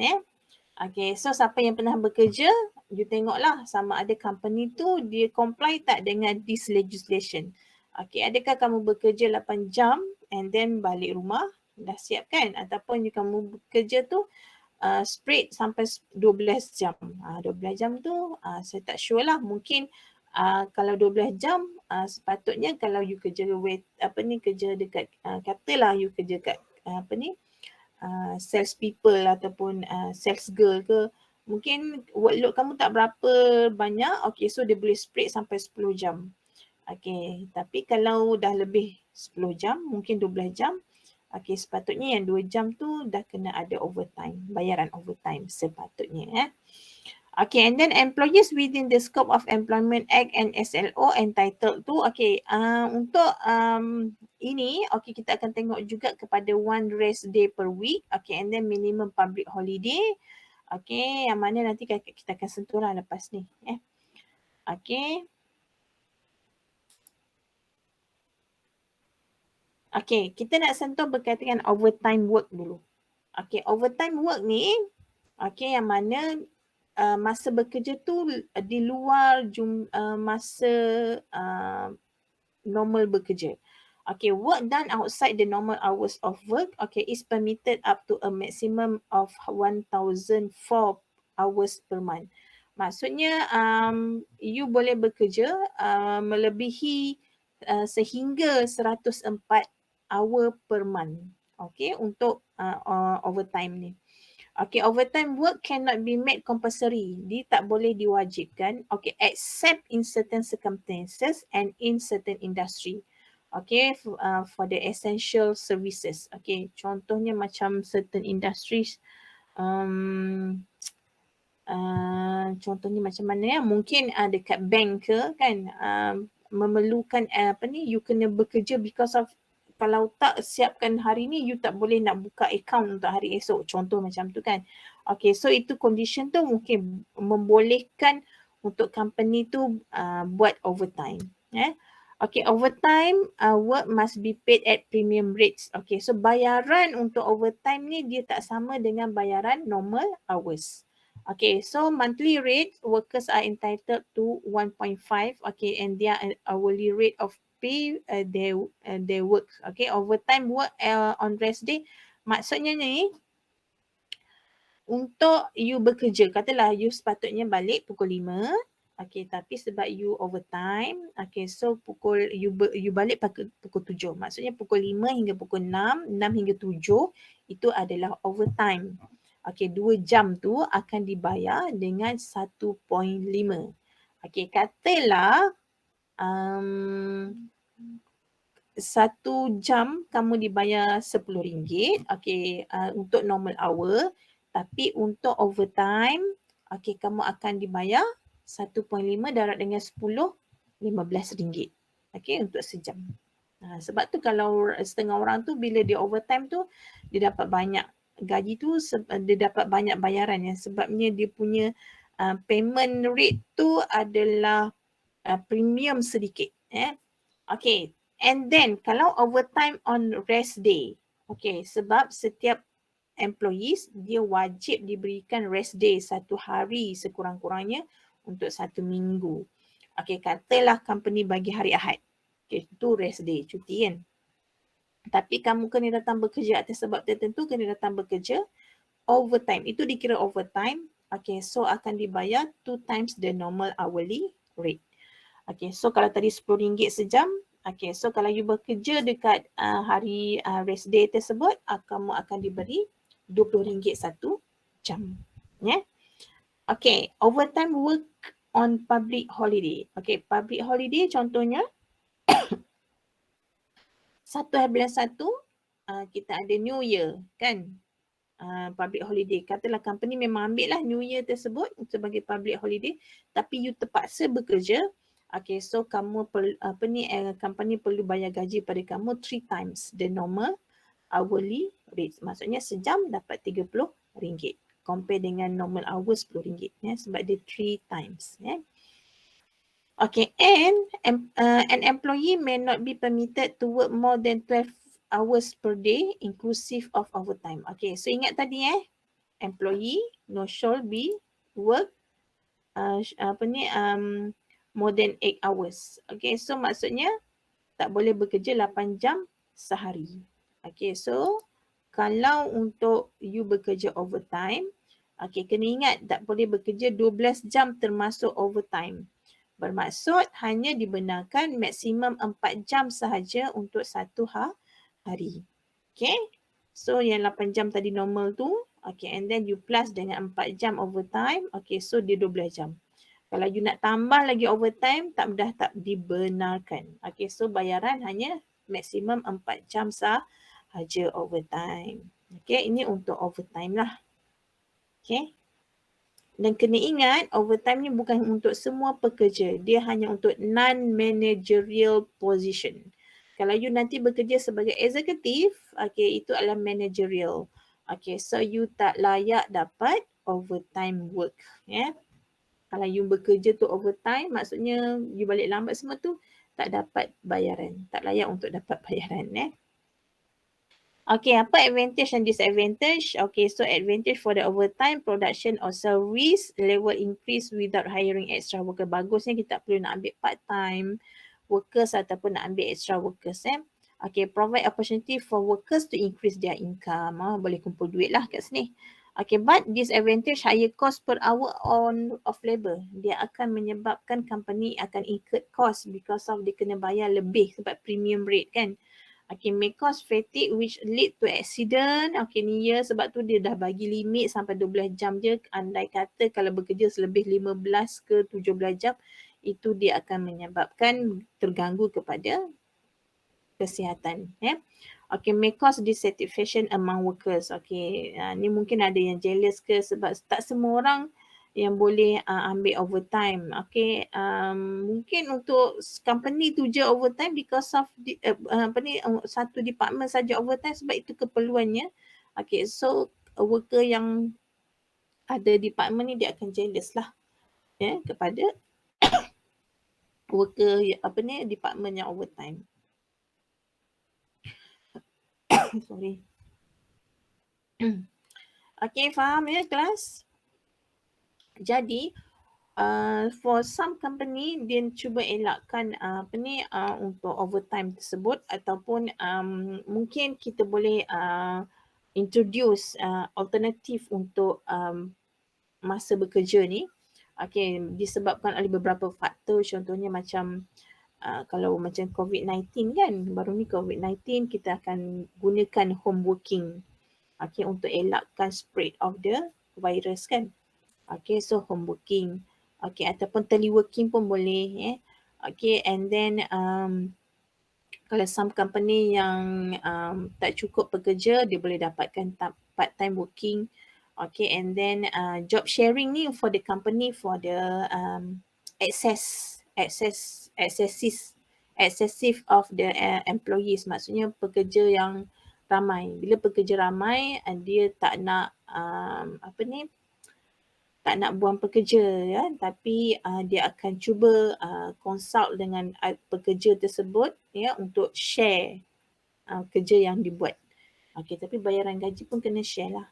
Okay, so siapa yang pernah bekerja, you tengoklah sama ada company tu dia comply tak dengan this legislation. Okay, adakah kamu bekerja 8 jam and then balik rumah, dah siap kan? Ataupun kamu bekerja tu spread sampai 12 jam. 12 jam tu saya tak sure lah, mungkin Kalau 12 jam, sepatutnya kalau you kerja kerja dekat, katalah you kerja kat sales people ataupun sales girl ke, mungkin workload kamu tak berapa banyak, okay, so dia boleh spread sampai 10 jam. Okay, tapi kalau dah lebih 10 jam, mungkin 12 jam, okay, sepatutnya yang 2 jam tu dah kena ada overtime, bayaran overtime sepatutnya. Okay, and then employees within the scope of Employment Act and SLO entitled to, okay, untuk ini, okay, kita akan tengok juga kepada one rest day per week, okay, and then minimum public holiday, okay, yang mana nanti kita akan sentuh lah lepas ni. Okay. Okay, kita nak sentuh berkaitan dengan overtime work dulu. Okay, overtime work ni, okay, yang mana masa bekerja tu di luar masa normal bekerja. Okay, work done outside the normal hours of work, okay, is permitted up to a maximum of 1,004 hours per month. Maksudnya, you boleh bekerja melebihi sehingga 104 hour per month. Okay, untuk overtime ni. Okay, overtime work cannot be made compulsory. Dia tak boleh diwajibkan. Okay, except in certain circumstances and in certain industry. Okay, for the essential services. Okay, contohnya macam certain industries. Contohnya macam mana ya? Mungkin dekat bank ke kan, memerlukan you kena bekerja because of, kalau tak siapkan hari ni, you tak boleh nak buka account untuk hari esok. Contoh macam tu kan. Okay, so itu condition tu mungkin membolehkan untuk company tu buat overtime. Okay, overtime work must be paid at premium rates. Okay, so bayaran untuk overtime ni dia tak sama dengan bayaran normal hours. Okay, so monthly rate, workers are entitled to 1.5, okay, and their hourly rate of pay their work. Okay, overtime work on rest day, maksudnya ni, untuk you bekerja, katalah you sepatutnya balik pukul 5, okay, tapi sebab you overtime, okay, so you balik pukul 7. Maksudnya pukul 5 hingga pukul 6, 6 hingga 7, itu adalah overtime. Okay, 2 jam tu akan dibayar dengan 1.5. Okay, katalah 1 jam kamu dibayar RM10, okay, untuk normal hour, tapi untuk overtime, okay, kamu akan dibayar 1.5 darab dengan 10, RM15, okay, untuk sejam. Sebab tu kalau setengah orang tu bila dia overtime tu, dia dapat banyak gaji tu, dia dapat banyak bayaran ya, sebabnya dia punya payment rate tu adalah premium sedikit. Okay, and then kalau overtime on rest day, okay, sebab setiap employees dia wajib diberikan rest day 1 hari sekurang-kurangnya untuk 1 minggu. Okay, katalah company bagi hari Ahad. Okay, itu rest day, cuti kan. Tapi kamu kena datang bekerja atas sebab tertentu, kena datang bekerja overtime. Itu dikira overtime. Okay, so akan dibayar 2 times the normal hourly rate. Okay, so kalau tadi RM10 sejam, okay, so kalau you bekerja dekat hari rest day tersebut, kamu akan diberi RM20 satu jam. Okay, overtime work on public holiday. Okay, public holiday contohnya 1/1 kita ada New Year kan, public holiday. Katalah company memang ambil lah New Year tersebut sebagai public holiday, tapi you terpaksa bekerja. Okay, so kamu company perlu bayar gaji pada kamu 3 times the normal hourly rate. Maksudnya sejam dapat RM30. Compare dengan normal hours RM10 sebab dia 3 times. Okay, and an employee may not be permitted to work more than 12 hours per day inclusive of overtime. Okay, so ingat tadi employee no shall be work more than 8 hours. Okay, so maksudnya tak boleh bekerja 8 jam sehari. Okay, so kalau untuk you bekerja overtime, okay, kena ingat tak boleh bekerja 12 jam termasuk overtime. Bermaksud hanya dibenarkan maksimum 4 jam sahaja untuk satu hari. Okay. So yang 8 jam tadi normal tu. Okay. And then you plus dengan 4 jam overtime. Okay. So dia 12 jam. Kalau you nak tambah lagi overtime, tak dibenarkan. Okay. So bayaran hanya maksimum 4 jam sahaja overtime. Okay. Ini untuk overtime lah. Okay. Dan kena ingat, overtime ni bukan untuk semua pekerja. Dia hanya untuk non-managerial position. Kalau you nanti bekerja sebagai eksekutif, okay, itu adalah managerial. Okay, so you tak layak dapat overtime work. Yeah. Kalau you bekerja tu overtime, maksudnya you balik lambat semua tu, tak dapat bayaran. Tak layak untuk dapat bayaran. Okay, apa advantage and disadvantage? Okay, so advantage for the overtime, production or service level increase without hiring extra worker. Bagusnya kita tak perlu nak ambil part-time workers ataupun nak ambil extra workers. Okay, provide opportunity for workers to increase their income. Boleh kumpul duit lah kat sini. Okay, but disadvantage higher cost per hour of labour. Dia akan menyebabkan company akan incur cost because of dia kena bayar lebih sebab premium rate kan. Okay, may cause fatigue which lead to accident. Okay, ni ya sebab tu dia dah bagi limit sampai 12 jam je. Andai kata kalau bekerja selebih 15 ke 17 jam, itu dia akan menyebabkan terganggu kepada kesihatan. Okay, may cause dissatisfaction among workers. Okay, ni mungkin ada yang jealous ke sebab tak semua orang yang boleh ambil overtime. Okay, mungkin untuk company tu je overtime because of satu department saja overtime sebab itu keperluannya. Okay, so worker yang ada department ni dia akan jealous lah kepada worker department yang overtime. Sorry. Okay, faham ya kelas? Jadi, for some company dia cuba elakkan untuk overtime tersebut ataupun mungkin kita boleh introduce alternatif untuk masa bekerja ni. Okay, disebabkan oleh beberapa faktor, contohnya macam kalau macam COVID-19 kan, baru ni COVID-19 kita akan gunakan home working. Okay, untuk elakkan spread of the virus kan. Okay, so home working. Okay, ataupun teleworking pun boleh. Okay, and then kalau some company yang tak cukup pekerja, dia boleh dapatkan part-time working. Okay, and then job sharing ni for the company for the excessive of the employees. Maksudnya pekerja yang ramai. Bila pekerja ramai, dia tak nak tak nak buang pekerja ya, tapi dia akan cuba consult dengan pekerja tersebut ya untuk share kerja yang dibuat. Okey, tapi bayaran gaji pun kena share lah.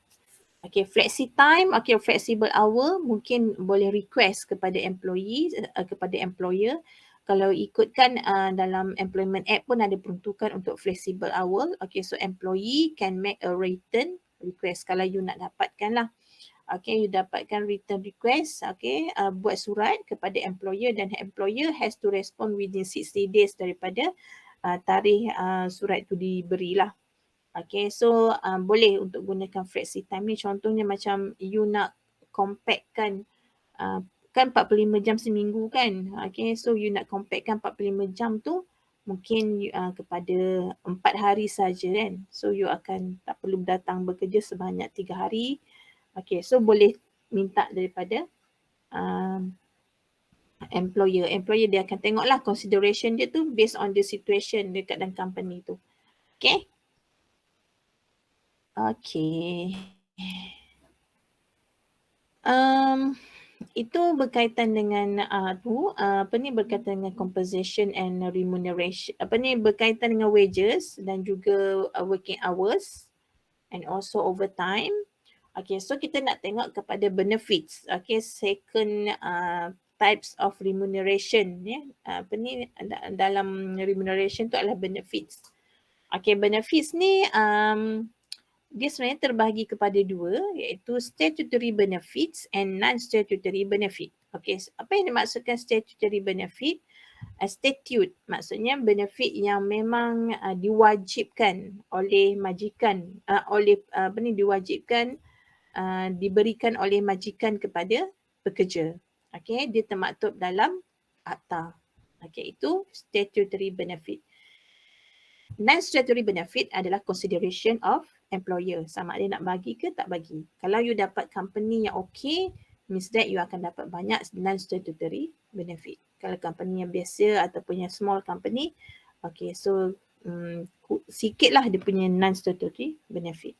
Okey, flexi time, okey, flexible hour mungkin boleh request kepada employee, kepada employer. Kalau ikutkan dalam employment act pun ada peruntukan untuk flexible hour. Okey, so employee can make a written request kalau you nak dapatkan lah. Okay, you dapatkan written request, okay, buat surat kepada employer dan employer has to respond within 60 days daripada tarikh surat itu diberilah. Okay, so boleh untuk gunakan flexi time ni. Contohnya macam you nak compactkan kan 45 jam seminggu kan. Okay, so you nak compactkan 45 jam tu mungkin kepada 4 hari saja kan. So you akan tak perlu datang bekerja sebanyak 3 hari. Okay, so boleh minta daripada employer. Employer dia akan tengoklah consideration dia tu based on the situation dekat dalam company tu. Okay. Okay. Itu berkaitan dengan berkaitan dengan compensation and remuneration. Berkaitan dengan wages dan juga working hours and also overtime. Okay, so kita nak tengok kepada benefits. Okay, second types of remuneration. Dalam remuneration tu adalah benefits. Okay, benefits ni dia sebenarnya terbahagi kepada dua, iaitu statutory benefits and non-statutory benefit. Okey, apa yang dimaksudkan statutory benefit? Statute maksudnya benefit yang memang diwajibkan oleh majikan, diwajibkan diberikan oleh majikan kepada pekerja. Okey, dia termaktub dalam akta. Okey, itu statutory benefit. Non-statutory benefit adalah consideration of employer. Sama ada nak bagi ke tak bagi. Kalau you dapat company yang okay, means that you akan dapat banyak non-statutory benefit. Kalau company yang biasa ataupun yang small company, okay, so sikit lah dia punya non-statutory benefit.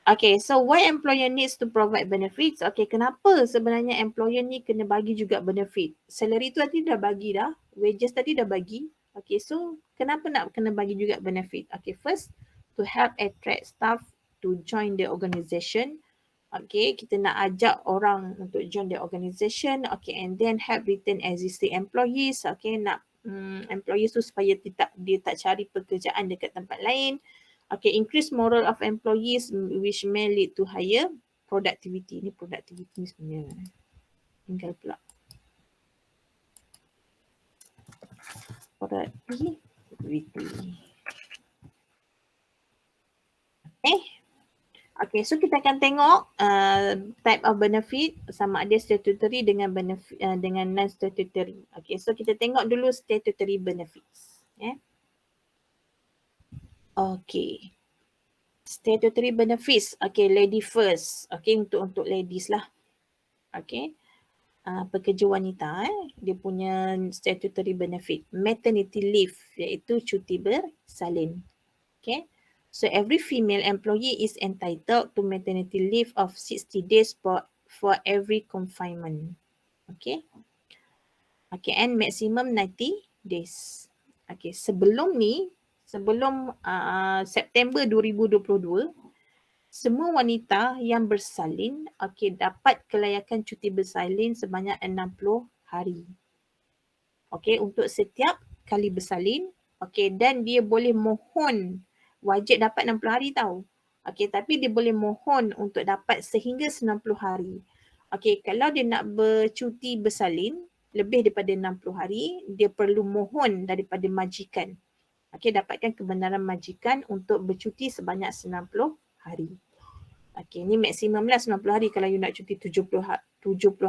Okay, so why employer needs to provide benefits? Okay, kenapa sebenarnya employer ni kena bagi juga benefit? Salary tu tadi dah bagi dah, wages tadi dah bagi. Okay, so kenapa nak kena bagi juga benefit? Okay, first, to help attract staff to join the organisation. Okay, kita nak ajak orang untuk join the organisation. Okay, and then help retain existing employees. Okay, nak employees tu supaya dia tak cari pekerjaan dekat tempat lain. Okay, increase moral of employees which may lead to higher productivity. Ni productivity ni sebenarnya. Tinggal pula. Productivity. Okay, so kita akan tengok type of benefit sama ada statutory dengan benefit dengan non-statutory. Okay, so kita tengok dulu statutory benefits. Okay. Statutory benefits. Okay, lady first. Okay, untuk ladies lah. Okay. Pekerja wanita, dia punya statutory benefit. Maternity leave, iaitu cuti bersalin. Okay. So every female employee is entitled to maternity leave of 60 days for every confinement. Okay. Okay, and maximum 90 days. Okay, sebelum September 2022, semua wanita yang bersalin dapat kelayakan cuti bersalin sebanyak 60 hari. Okay, untuk setiap kali bersalin. Okay, dan dia boleh mohon, wajib dapat 60 hari tau. Okay, tapi dia boleh mohon untuk dapat sehingga 90 hari. Okay, kalau dia nak bercuti bersalin lebih daripada 60 hari, dia perlu mohon daripada majikan. Okay, dapatkan kebenaran majikan untuk bercuti sebanyak 90 hari. Okay, ni maksimum lah 90 hari. Kalau you nak cuti 70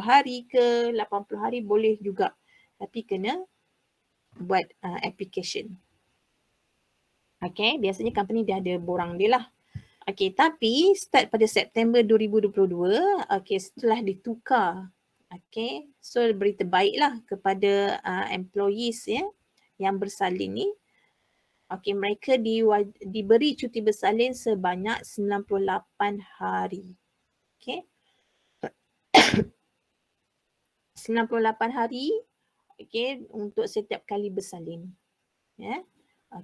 hari ke 80 hari boleh juga. Tapi kena buat application. Okay, biasanya company dia ada borang dia lah. Okay, tapi start pada September 2022, okay, setelah ditukar. Okay, so berita baiklah kepada employees yang bersalin ni. Okay, mereka diberi cuti bersalin sebanyak 98 hari. Okay. 98 hari, okay, untuk setiap kali bersalin. Ya.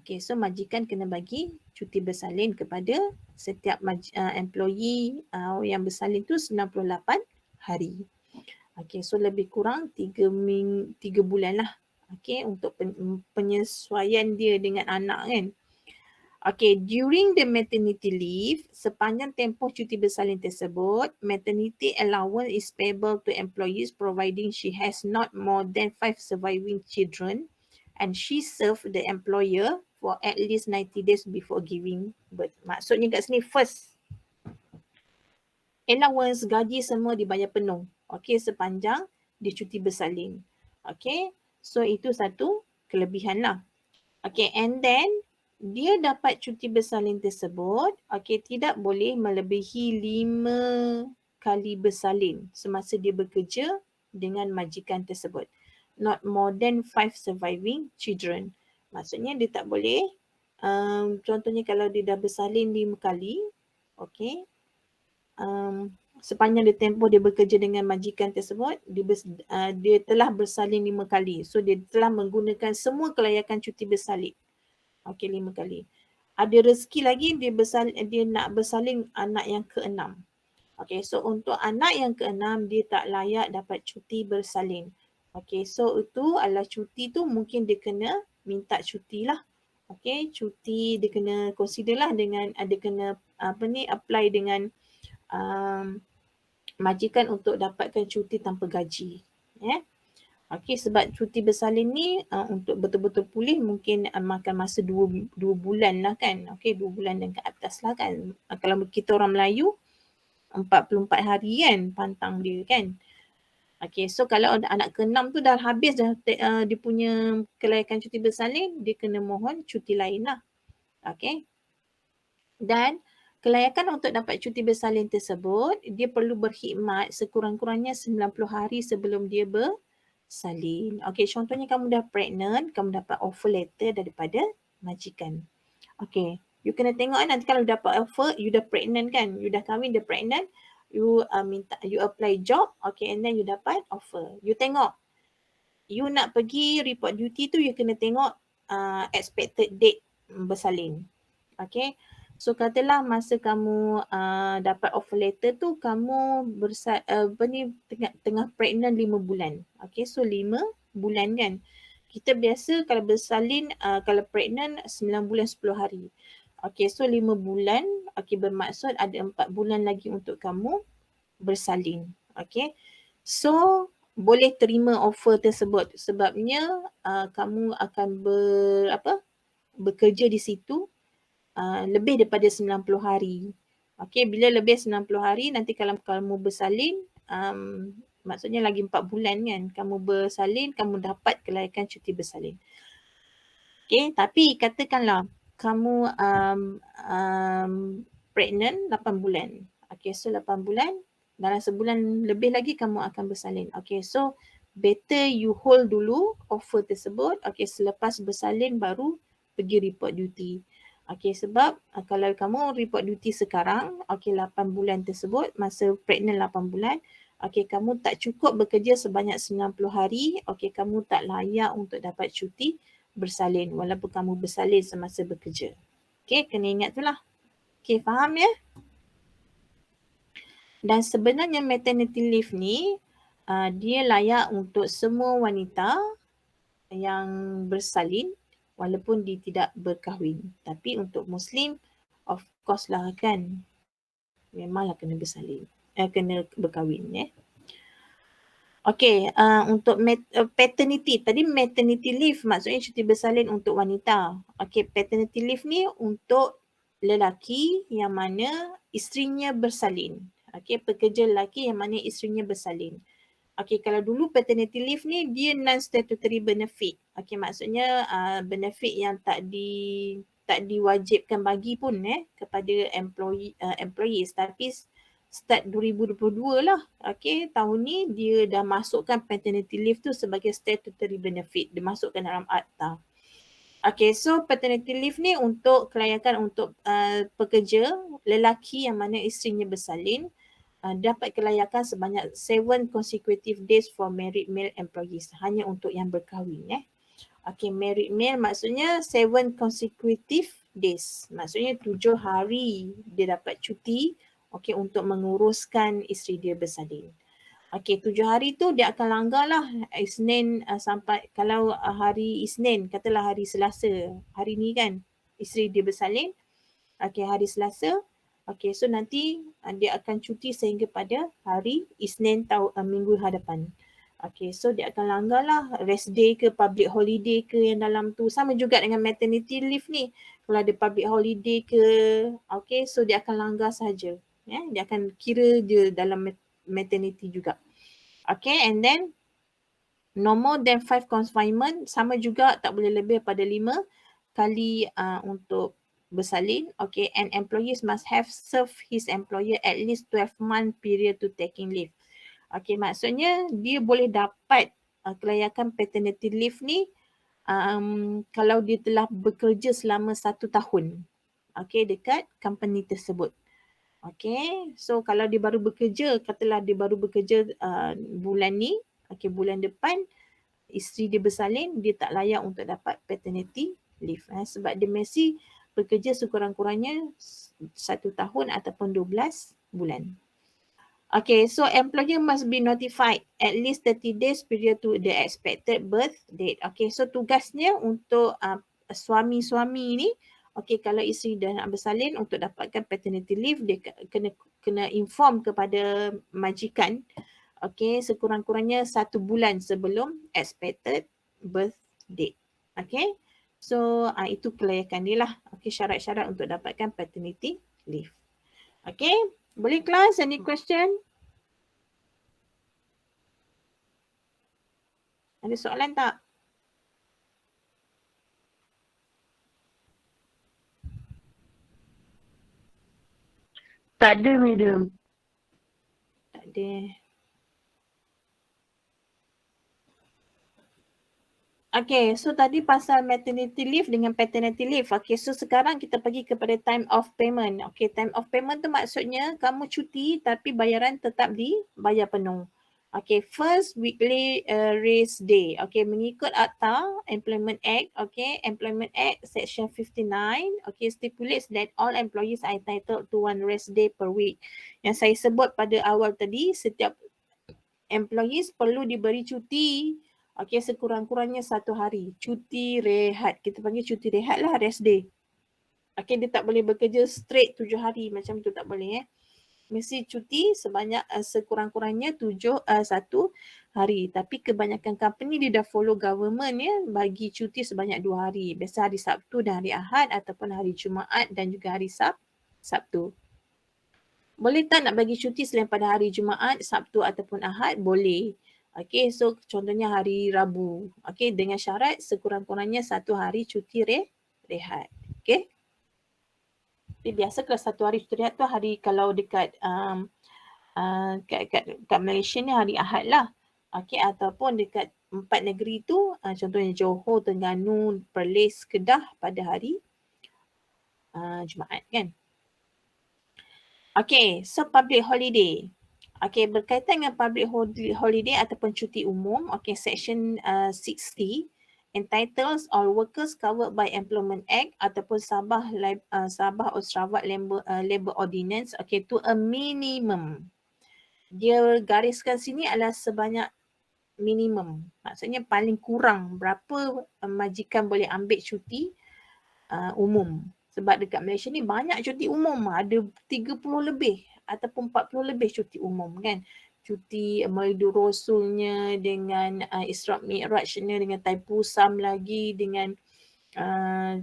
Okay, so majikan kena bagi cuti bersalin kepada setiap employee yang bersalin tu 98 hari. Okay, so lebih kurang 3 bulan lah. Okay, untuk penyesuaian dia dengan anak kan. Okay, during the maternity leave, sepanjang tempoh cuti bersalin tersebut, maternity allowance is payable to employees providing she has not more than 5 surviving children and she served the employer for at least 90 days before giving birth. Maksudnya kat sini first, allowance, gaji semua dibayar penuh. Okay, sepanjang dia cuti bersalin. Okay, so itu satu kelebihan lah. Okay, and then dia dapat cuti bersalin tersebut, okay, tidak boleh melebihi 5 kali bersalin semasa dia bekerja dengan majikan tersebut. Not more than 5 surviving children. Maksudnya dia tak boleh, contohnya kalau dia dah bersalin 5 kali, okay, sepanjang dia tempoh dia bekerja dengan majikan tersebut, dia telah bersalin 5 kali. So dia telah menggunakan semua kelayakan cuti bersalin. Okay, 5 kali. Ada rezeki lagi dia nak bersalin anak yang ke-6. Okay, so untuk anak yang ke-6 dia tak layak dapat cuti bersalin. Okay, so itu adalah cuti tu mungkin dia kena minta cuti lah. Okay, cuti dia kena consider lah dengan ada kena apply dengan majikan untuk dapatkan cuti tanpa gaji. Okey, sebab cuti bersalin ni untuk betul-betul pulih mungkin makan masa 2 bulan lah kan. Okey, 2 bulan dan ke atas lah kan. Kalau kita orang Melayu 44 hari kan pantang dia kan. Okey, so kalau anak ke-6 tu dah habis dah dia punya kelayakan cuti bersalin, dia kena mohon cuti lain lah. Okey. Dan kelayakan untuk dapat cuti bersalin tersebut, dia perlu berkhidmat sekurang-kurangnya 90 hari sebelum dia bersalin. Okey, contohnya kamu dah pregnant, kamu dapat offer letter daripada majikan. Okey, you kena tengok nanti kalau dapat offer, you dah pregnant kan, you dah kahwin, dah pregnant, you you apply job, okay, and then you dapat offer. You tengok, you nak pergi report duty tu, you kena tengok expected date bersalin. Okay, so katalah masa kamu dapat offer letter tu, kamu tengah pregnant 5 bulan. Okay, so 5 bulan kan. Kita biasa kalau bersalin, kalau pregnant 9 bulan 10 hari. Okay, so 5 bulan, okay, bermaksud ada 4 bulan lagi untuk kamu bersalin. Okay, so boleh terima offer tersebut sebabnya kamu akan bekerja di situ lebih daripada 90 hari. Okay, bila lebih 90 hari, nanti kalau kamu bersalin, maksudnya lagi 4 bulan kan, kamu bersalin, kamu dapat kelayakan cuti bersalin. Okay, tapi katakanlah kamu pregnant 8 bulan. Okay, so 8 bulan, dalam sebulan lebih lagi kamu akan bersalin. Okay, so better you hold dulu offer tersebut. Okay, selepas bersalin baru pergi report duty. Okay, sebab kalau kamu report duty sekarang, okay, 8 bulan tersebut, masa pregnant 8 bulan, okay, kamu tak cukup bekerja sebanyak 90 hari, okay, kamu tak layak untuk dapat cuti bersalin walaupun kamu bersalin semasa bekerja. Okay, kena ingat tu lah. Okay, faham ya? Dan sebenarnya maternity leave ni dia layak untuk semua wanita yang bersalin walaupun dia tidak berkahwin. Tapi untuk Muslim, of course lah kan, memanglah kena bersalin, kena berkahwin ya. Okay, untuk paternity, tadi maternity leave maksudnya cuti bersalin untuk wanita. Okay, paternity leave ni untuk lelaki yang mana isterinya bersalin. Okay, pekerja lelaki yang mana isterinya bersalin. Okay, kalau dulu paternity leave ni dia non-statutory benefit. Okay, maksudnya benefit yang tak diwajibkan bagi pun kepada employees. Tapi start 2022 lah. Okay, tahun ni dia dah masukkan paternity leave tu sebagai statutory benefit. Dia masukkan dalam akta. Okay, so paternity leave ni untuk kelayakan untuk pekerja lelaki yang mana isterinya bersalin dapat kelayakan sebanyak 7 consecutive days for married male employees. Hanya untuk yang berkahwin. Okay, married male maksudnya 7 consecutive days. Maksudnya 7 hari dia dapat cuti untuk menguruskan isteri dia bersalin. Okay, 7 hari tu dia akan langgar lah Isnin sampai, kalau hari Isnin, katalah hari Selasa, hari ni kan, isteri dia bersalin, okay, hari Selasa, okay, so nanti dia akan cuti sehingga pada hari Isnin minggu hadapan. Okay, so dia akan langgar lah rest day ke public holiday ke yang dalam tu. Sama juga dengan maternity leave ni. Kalau ada public holiday ke, okay, so dia akan langgar saja. Dia akan kira dia dalam maternity juga. Okay, and then no more than 5 confinement, sama juga tak boleh lebih pada 5 kali untuk bersalin. Okay, and employees must have served his employer at least 12 month period to taking leave. Okay, maksudnya dia boleh dapat kelayakan paternity leave ni kalau dia telah bekerja selama 1 tahun. Okay, dekat company tersebut. Okay, so kalau dia baru bekerja, katalah dia baru bekerja bulan ni, okay, bulan depan isteri dia bersalin, dia tak layak untuk dapat paternity leave sebab dia mesti bekerja sekurang-kurangnya 1 tahun ataupun 12 bulan. Okay, so employer must be notified at least 30 days prior to the expected birth date. Okay, so tugasnya untuk suami-suami ni, Okey, kalau isteri dah nak bersalin untuk dapatkan paternity leave, dia kena inform kepada majikan, okey, sekurang-kurangnya 1 bulan sebelum expected birth date. Okey. So, itu kelayakan dia lah. Okey, syarat-syarat untuk dapatkan paternity leave. Okey, boleh kelas? Any question? Ada soalan tak? Tak ada, madam. Tak ada. Okay, so tadi pasal maternity leave dengan paternity leave. Okay, so sekarang kita pergi kepada time of payment. Okay, time of payment tu maksudnya kamu cuti tapi bayaran tetap dibayar penuh. Okay, first weekly race day. Okay, mengikut Akta Employment Act. Okay, Employment Act Section 59. Okay, stipulates that all employees are entitled to one rest day per week. Yang saya sebut pada awal tadi, setiap employees perlu diberi cuti. Okey, sekurang-kurangnya 1 hari. Cuti rehat. Kita panggil cuti rehat lah, rest day. Okey, dia tak boleh bekerja straight 7 hari. Macam tu tak boleh. Mesti cuti sebanyak sekurang-kurangnya 1 hari. Tapi kebanyakan company dia dah follow government ya, bagi cuti sebanyak 2 hari. Biasa hari Sabtu dan hari Ahad ataupun hari Jumaat dan juga hari Sabtu. Boleh tak nak bagi cuti selain pada hari Jumaat, Sabtu ataupun Ahad? Boleh. Okey, so contohnya hari Rabu. Okey, dengan syarat sekurang-kurangnya 1 hari cuti rehat. Okey. Tapi biasa kalau 1 hari cuti rehat tu hari kalau dekat kat Malaysia ni hari Ahad lah. Okey, ataupun dekat 4 negeri tu contohnya Johor, Terengganu, Perlis, Kedah pada hari Jumaat kan. Okay, so public holiday. Okay, berkaitan dengan public holiday ataupun cuti umum, okay, section 60 entitles all workers covered by Employment Act ataupun Sabah Sarawak Labour Ordinance, okay, to a minimum. Dia gariskan sini adalah sebanyak minimum. Maksudnya paling kurang berapa majikan boleh ambil cuti umum. Sebab dekat Malaysia ni banyak cuti umum. Ada 30 lebih ataupun 40 lebih cuti umum kan. Cuti Maulidur Rasulnya dengan Isra' Mi'rajnya dengan Taipusam lagi dengan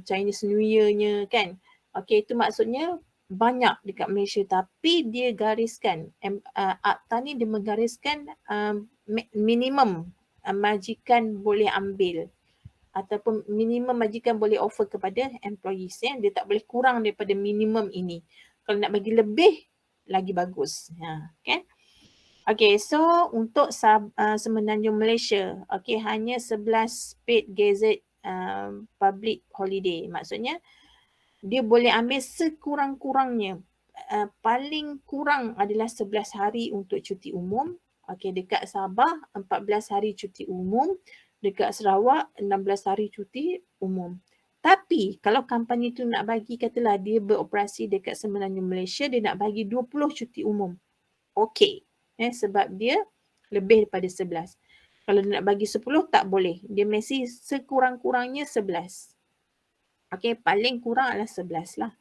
Chinese New Year-nya kan. Okey, itu maksudnya banyak dekat Malaysia tapi dia gariskan Akta ni dia menggariskan minimum majikan boleh ambil ataupun minimum majikan boleh offer kepada employees ya. Dia tak boleh kurang daripada minimum ini. Kalau nak bagi lebih lagi bagus. Kan? Okay, so untuk Semenanjung Malaysia, okay, hanya 11 paid gazette public holiday. Maksudnya dia boleh ambil sekurang-kurangnya. Paling kurang adalah 11 hari untuk cuti umum. Okay, dekat Sabah 14 hari cuti umum. Dekat Sarawak 16 hari cuti umum. Tapi kalau company tu nak bagi, katalah dia beroperasi dekat Semenanjung Malaysia, dia nak bagi 20 cuti umum. Okey. Sebab dia lebih daripada 11. Kalau dia nak bagi 10 tak boleh. Dia mesti sekurang-kurangnya 11. Okey, paling kurang adalah 11 lah.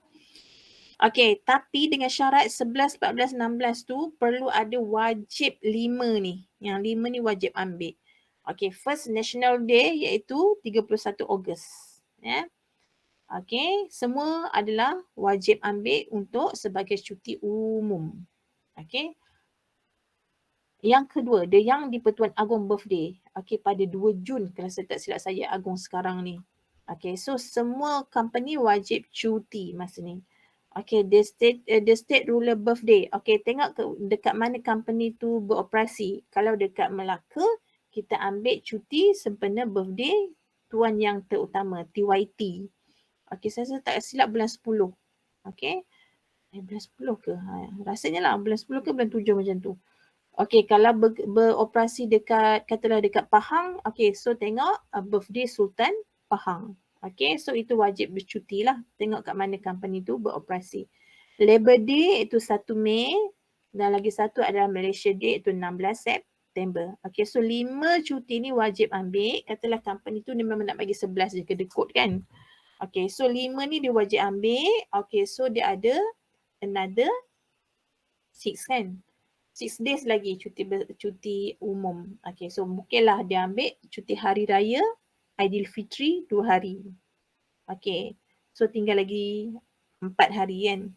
Okey, tapi dengan syarat 11, 14, 16 tu perlu ada wajib 5 ni. Yang 5 ni wajib ambil. Okey, first National Day iaitu 31 Ogos. Ya. Okey, semua adalah wajib ambil untuk sebagai cuti umum. Okey. Yang kedua, The Yang di-Pertuan Agong birthday. Okey, pada 2 Jun kalau saya tak silap saya Agong sekarang ni. Okey, so semua company wajib cuti masa ni. Okay, the state ruler birthday. Okay, tengok dekat mana company tu beroperasi. Kalau dekat Melaka, kita ambil cuti sempena birthday Tuan Yang Terutama, TYT. Okay, saya tak silap bulan 10. Okay, bulan 10 ke? Rasanya lah bulan 10 ke bulan 7 macam tu. Okay, kalau beroperasi dekat, katalah dekat Pahang, okay, so tengok birthday Sultan Pahang. Okay, so itu wajib bercuti lah. Tengok kat mana company tu beroperasi. Labor Day itu 1 Mei dan lagi satu adalah Malaysia Day itu 16 September. Okay, so 5 cuti ni wajib ambil. Katalah company tu dia memang nak bagi 11 je kedekut kan. Okay, so 5 ni dia wajib ambil. Okay, so dia ada another 6 kan. 6 days lagi cuti umum. Okay, so mungkinlah dia ambil cuti hari raya Aidilfitri 2 hari. Okay, so tinggal lagi 4 hari kan.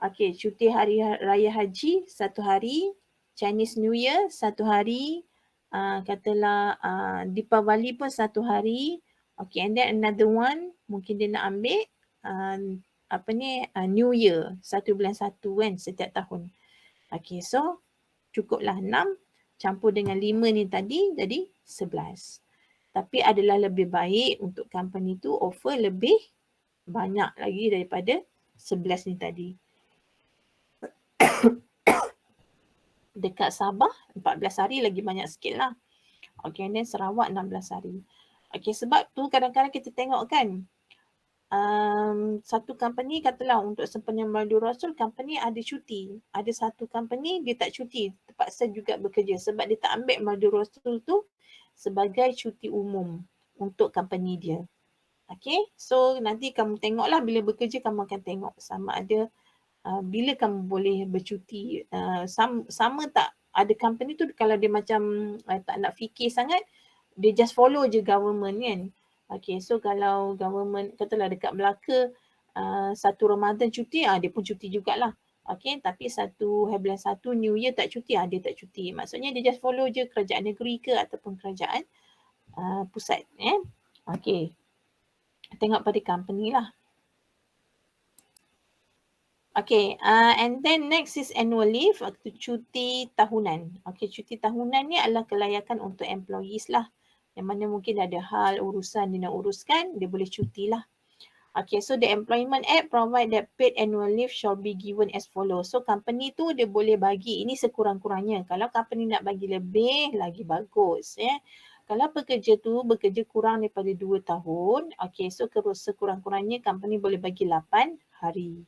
Okay, cuti hari raya haji 1 hari, Chinese New Year 1 hari, katalah Deepavali pun 1 hari. Okay, and then another one mungkin dia nak ambil New Year 1 bulan 1 kan setiap tahun. Okay, so cukuplah 6 campur dengan 5 ni tadi jadi 11. Tapi adalah lebih baik untuk company tu offer lebih banyak lagi daripada 11 ni tadi. Dekat Sabah 14 hari lagi banyak sikit lah. Okay, and then Sarawak 16 hari. Okay, sebab tu kadang-kadang kita tengok kan, satu company katalah untuk sempena Maulid Rasul, company ada cuti. Ada satu company dia tak cuti, terpaksa juga bekerja sebab dia tak ambil Maulid Rasul tu sebagai cuti umum untuk company dia. Okay, so nanti kamu tengoklah bila bekerja kamu akan tengok sama ada bila kamu boleh bercuti. Sama tak ada company tu kalau dia macam tak nak fikir sangat, dia just follow je government kan. Okay, so kalau government katalah dekat Melaka 1 Ramadan cuti, dia pun cuti jugalah. Okay, tapi 1 bulan 1 New Year tak cuti, dia tak cuti. Maksudnya dia just follow je kerajaan negeri ke ataupun kerajaan pusat. Okay, tengok pada company lah. Okay, and then next is annual leave, cuti tahunan. Okay, cuti tahunan ni adalah kelayakan untuk employees lah. Yang mana mungkin ada hal urusan dia nak uruskan, dia boleh cuti lah. Okay, so the Employment Act provide that paid annual leave shall be given as follows. So company tu dia boleh bagi, ini sekurang-kurangnya. Kalau company nak bagi lebih, lagi bagus. Kalau pekerja tu bekerja kurang daripada 2 tahun, okay, so sekurang-kurangnya company boleh bagi 8 hari.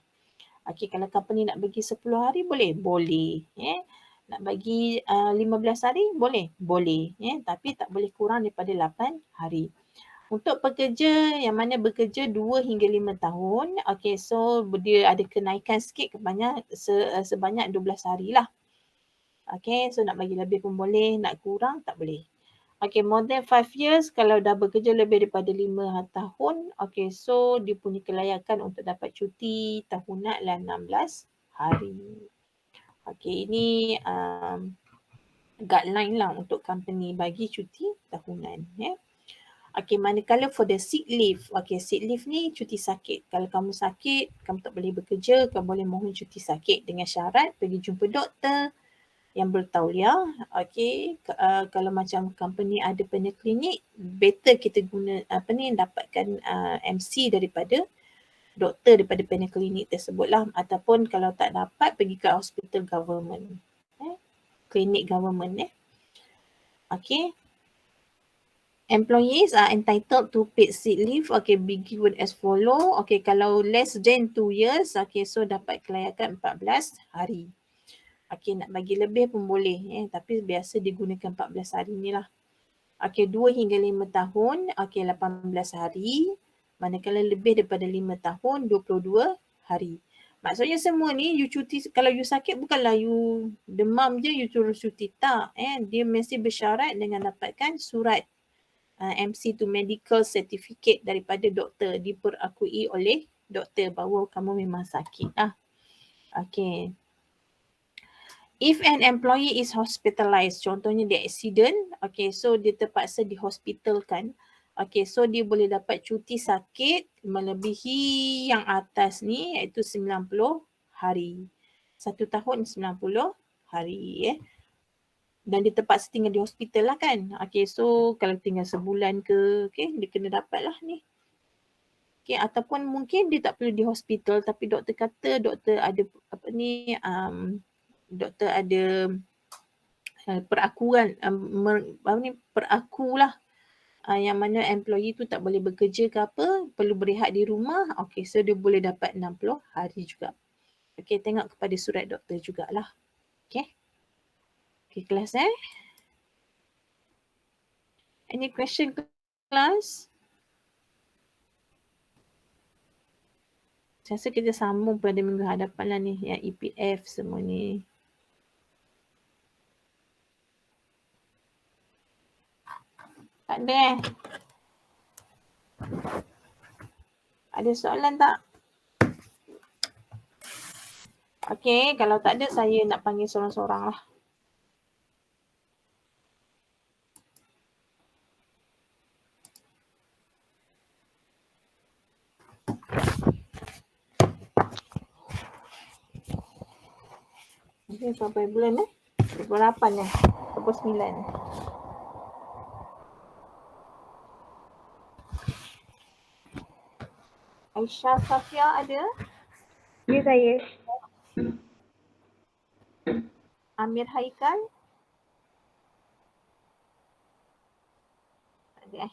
Okay, kalau company nak bagi 10 hari boleh? Boleh. Nak bagi 15 hari boleh? Boleh. Tapi tak boleh kurang daripada 8 hari. Untuk pekerja yang mana bekerja 2 hingga 5 tahun, okay, so dia ada kenaikan sikit sebanyak 12 hari lah. Okay, so nak bagi lebih pun boleh, nak kurang tak boleh. Okay, more than 5 years, kalau dah bekerja lebih daripada 5 tahun, okay, so dia punya kelayakan untuk dapat cuti tahunan lah 16 hari. Okay, ini guideline lah untuk company bagi cuti tahunan. Okay, manakala for the sick leave, okay, sick leave ni cuti sakit. Kalau kamu sakit, kamu tak boleh bekerja, kamu boleh mohon cuti sakit dengan syarat pergi jumpa doktor yang bertauliah. Okay, kalau macam company ada klinik, better kita guna dapatkan MC daripada doktor daripada klinik tersebut lah. Ataupun kalau tak dapat, pergi ke hospital government, klinik government. Okay, employees are entitled to paid sick leave. Okay, be given as follow. Okay, kalau less than 2 years, okay, so dapat kelayakan 14 hari. Okay, nak bagi lebih pun boleh. Tapi biasa digunakan 14 hari ni lah. Okay, 2 hingga 5 tahun. Okay, 18 hari. Manakala lebih daripada 5 tahun, 22 hari. Maksudnya semua ni, you cuti, kalau you sakit bukanlah you demam je, you terus cuti. Tak. Dia mesti bersyarat dengan dapatkan surat MC to medical certificate daripada doktor. Diperakui oleh doktor bahawa kamu memang sakit lah. Okay. If an employee is hospitalized, contohnya dia accident, okay, so dia terpaksa dihospitalkan, okay, so dia boleh dapat cuti sakit melebihi yang atas ni iaitu 90 hari. 1 tahun 90 hari. Dan dia terpaksa tinggal di hospital lah kan. Okay, so kalau tinggal sebulan ke, okay, dia kena dapat lah ni. Okay, ataupun mungkin dia tak perlu di hospital tapi doktor kata doktor ada doktor ada perakuan perakulah yang mana employee tu tak boleh bekerja ke apa, perlu berehat di rumah. Okay, so dia boleh dapat 60 hari juga. Okay, tengok kepada surat doktor jugalah. Okay. Okay, kelas Any question class? Saya rasa kita sambung pada minggu hadapan lah ni, yang EPF semua ni. Tak ada Ada soalan tak? Okey, kalau tak ada saya nak panggil sorang-sorang lah. Okay, berapa bulan 28 atau 9? Aisyah Safia ada? Ya, saya. Amir Haikal? Tak ada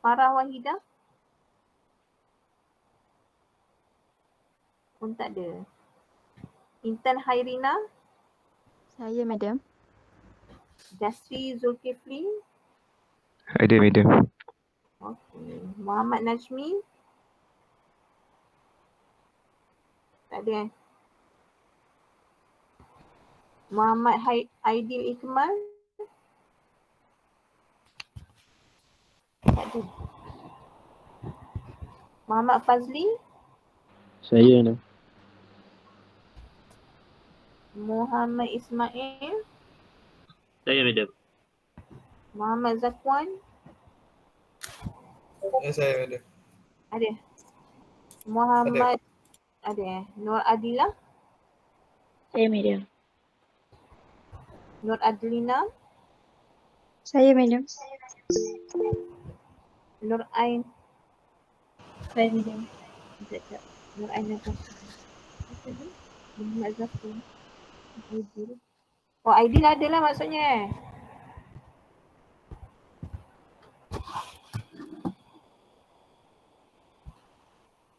Farah Wahidah? Pun tak ada. Intan Hairina? Saya, madam. Jasri Zulkifli? Ada, madam. Okey. Muhammad Najmi? Tak ada Muhammad Aidil Ikmal? Tak ada. Muhammad Fazli? Saya, madam. Muhammad Ismail? Saya, madam. Muhammad Zakwan? Saya ada. Ada. Muhammad ada. Nur Adila? Saya, madam. Nur Adlina? Saya, madam. Nur Ain? Saya, madam. Sekejap. Nur Ain apa? Apa dia? Muhammad Zakwan? Aidil. Oh, Aidil ada lah maksudnya.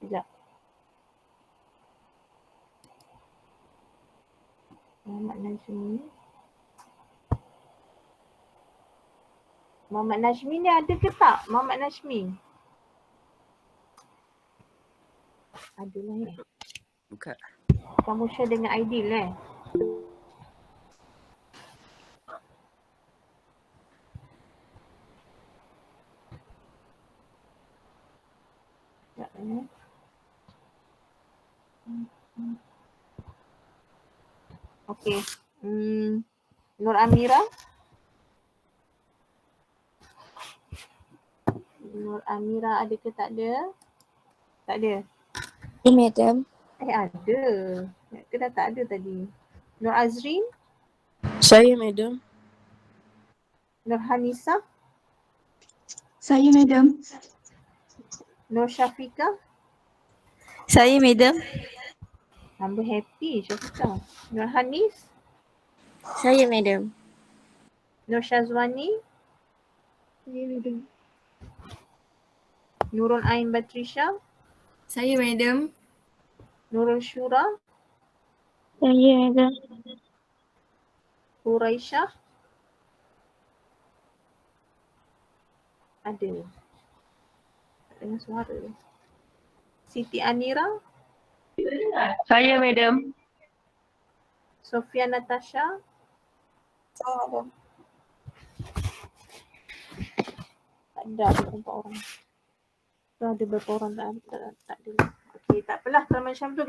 Sekejap. Muhammad Najmi. Muhammad Najmi ni ada ke tak? Muhammad Najmi. Adalah Buka. Kamu share dengan Aidil Sekejap Okey. Nur Amira? Nur Amira ada ke tak ada? Tak ada. Ya, madam. Ada. Ke dah tak ada tadi. Nur Azrin? Saya, madam. Nur Hanisa? Saya, madam. Nur Syafiqah? Saya, madam. Hamba happy Syafiqah. Nur Hanis? Saya, madam. Nur Syazwani? Saya, madam. Nurul Ain Batrisha? Saya, madam. Nurul Syura? Saya, madam. Huraisyah? Ada. Tak dengar suara. Siti Anira? Saya, madam. Sofia Natasha? Saya, madam. Tak ada 4 orang. Ada berapa orang tak ada. Okey, tak apalah. Kalau macam tu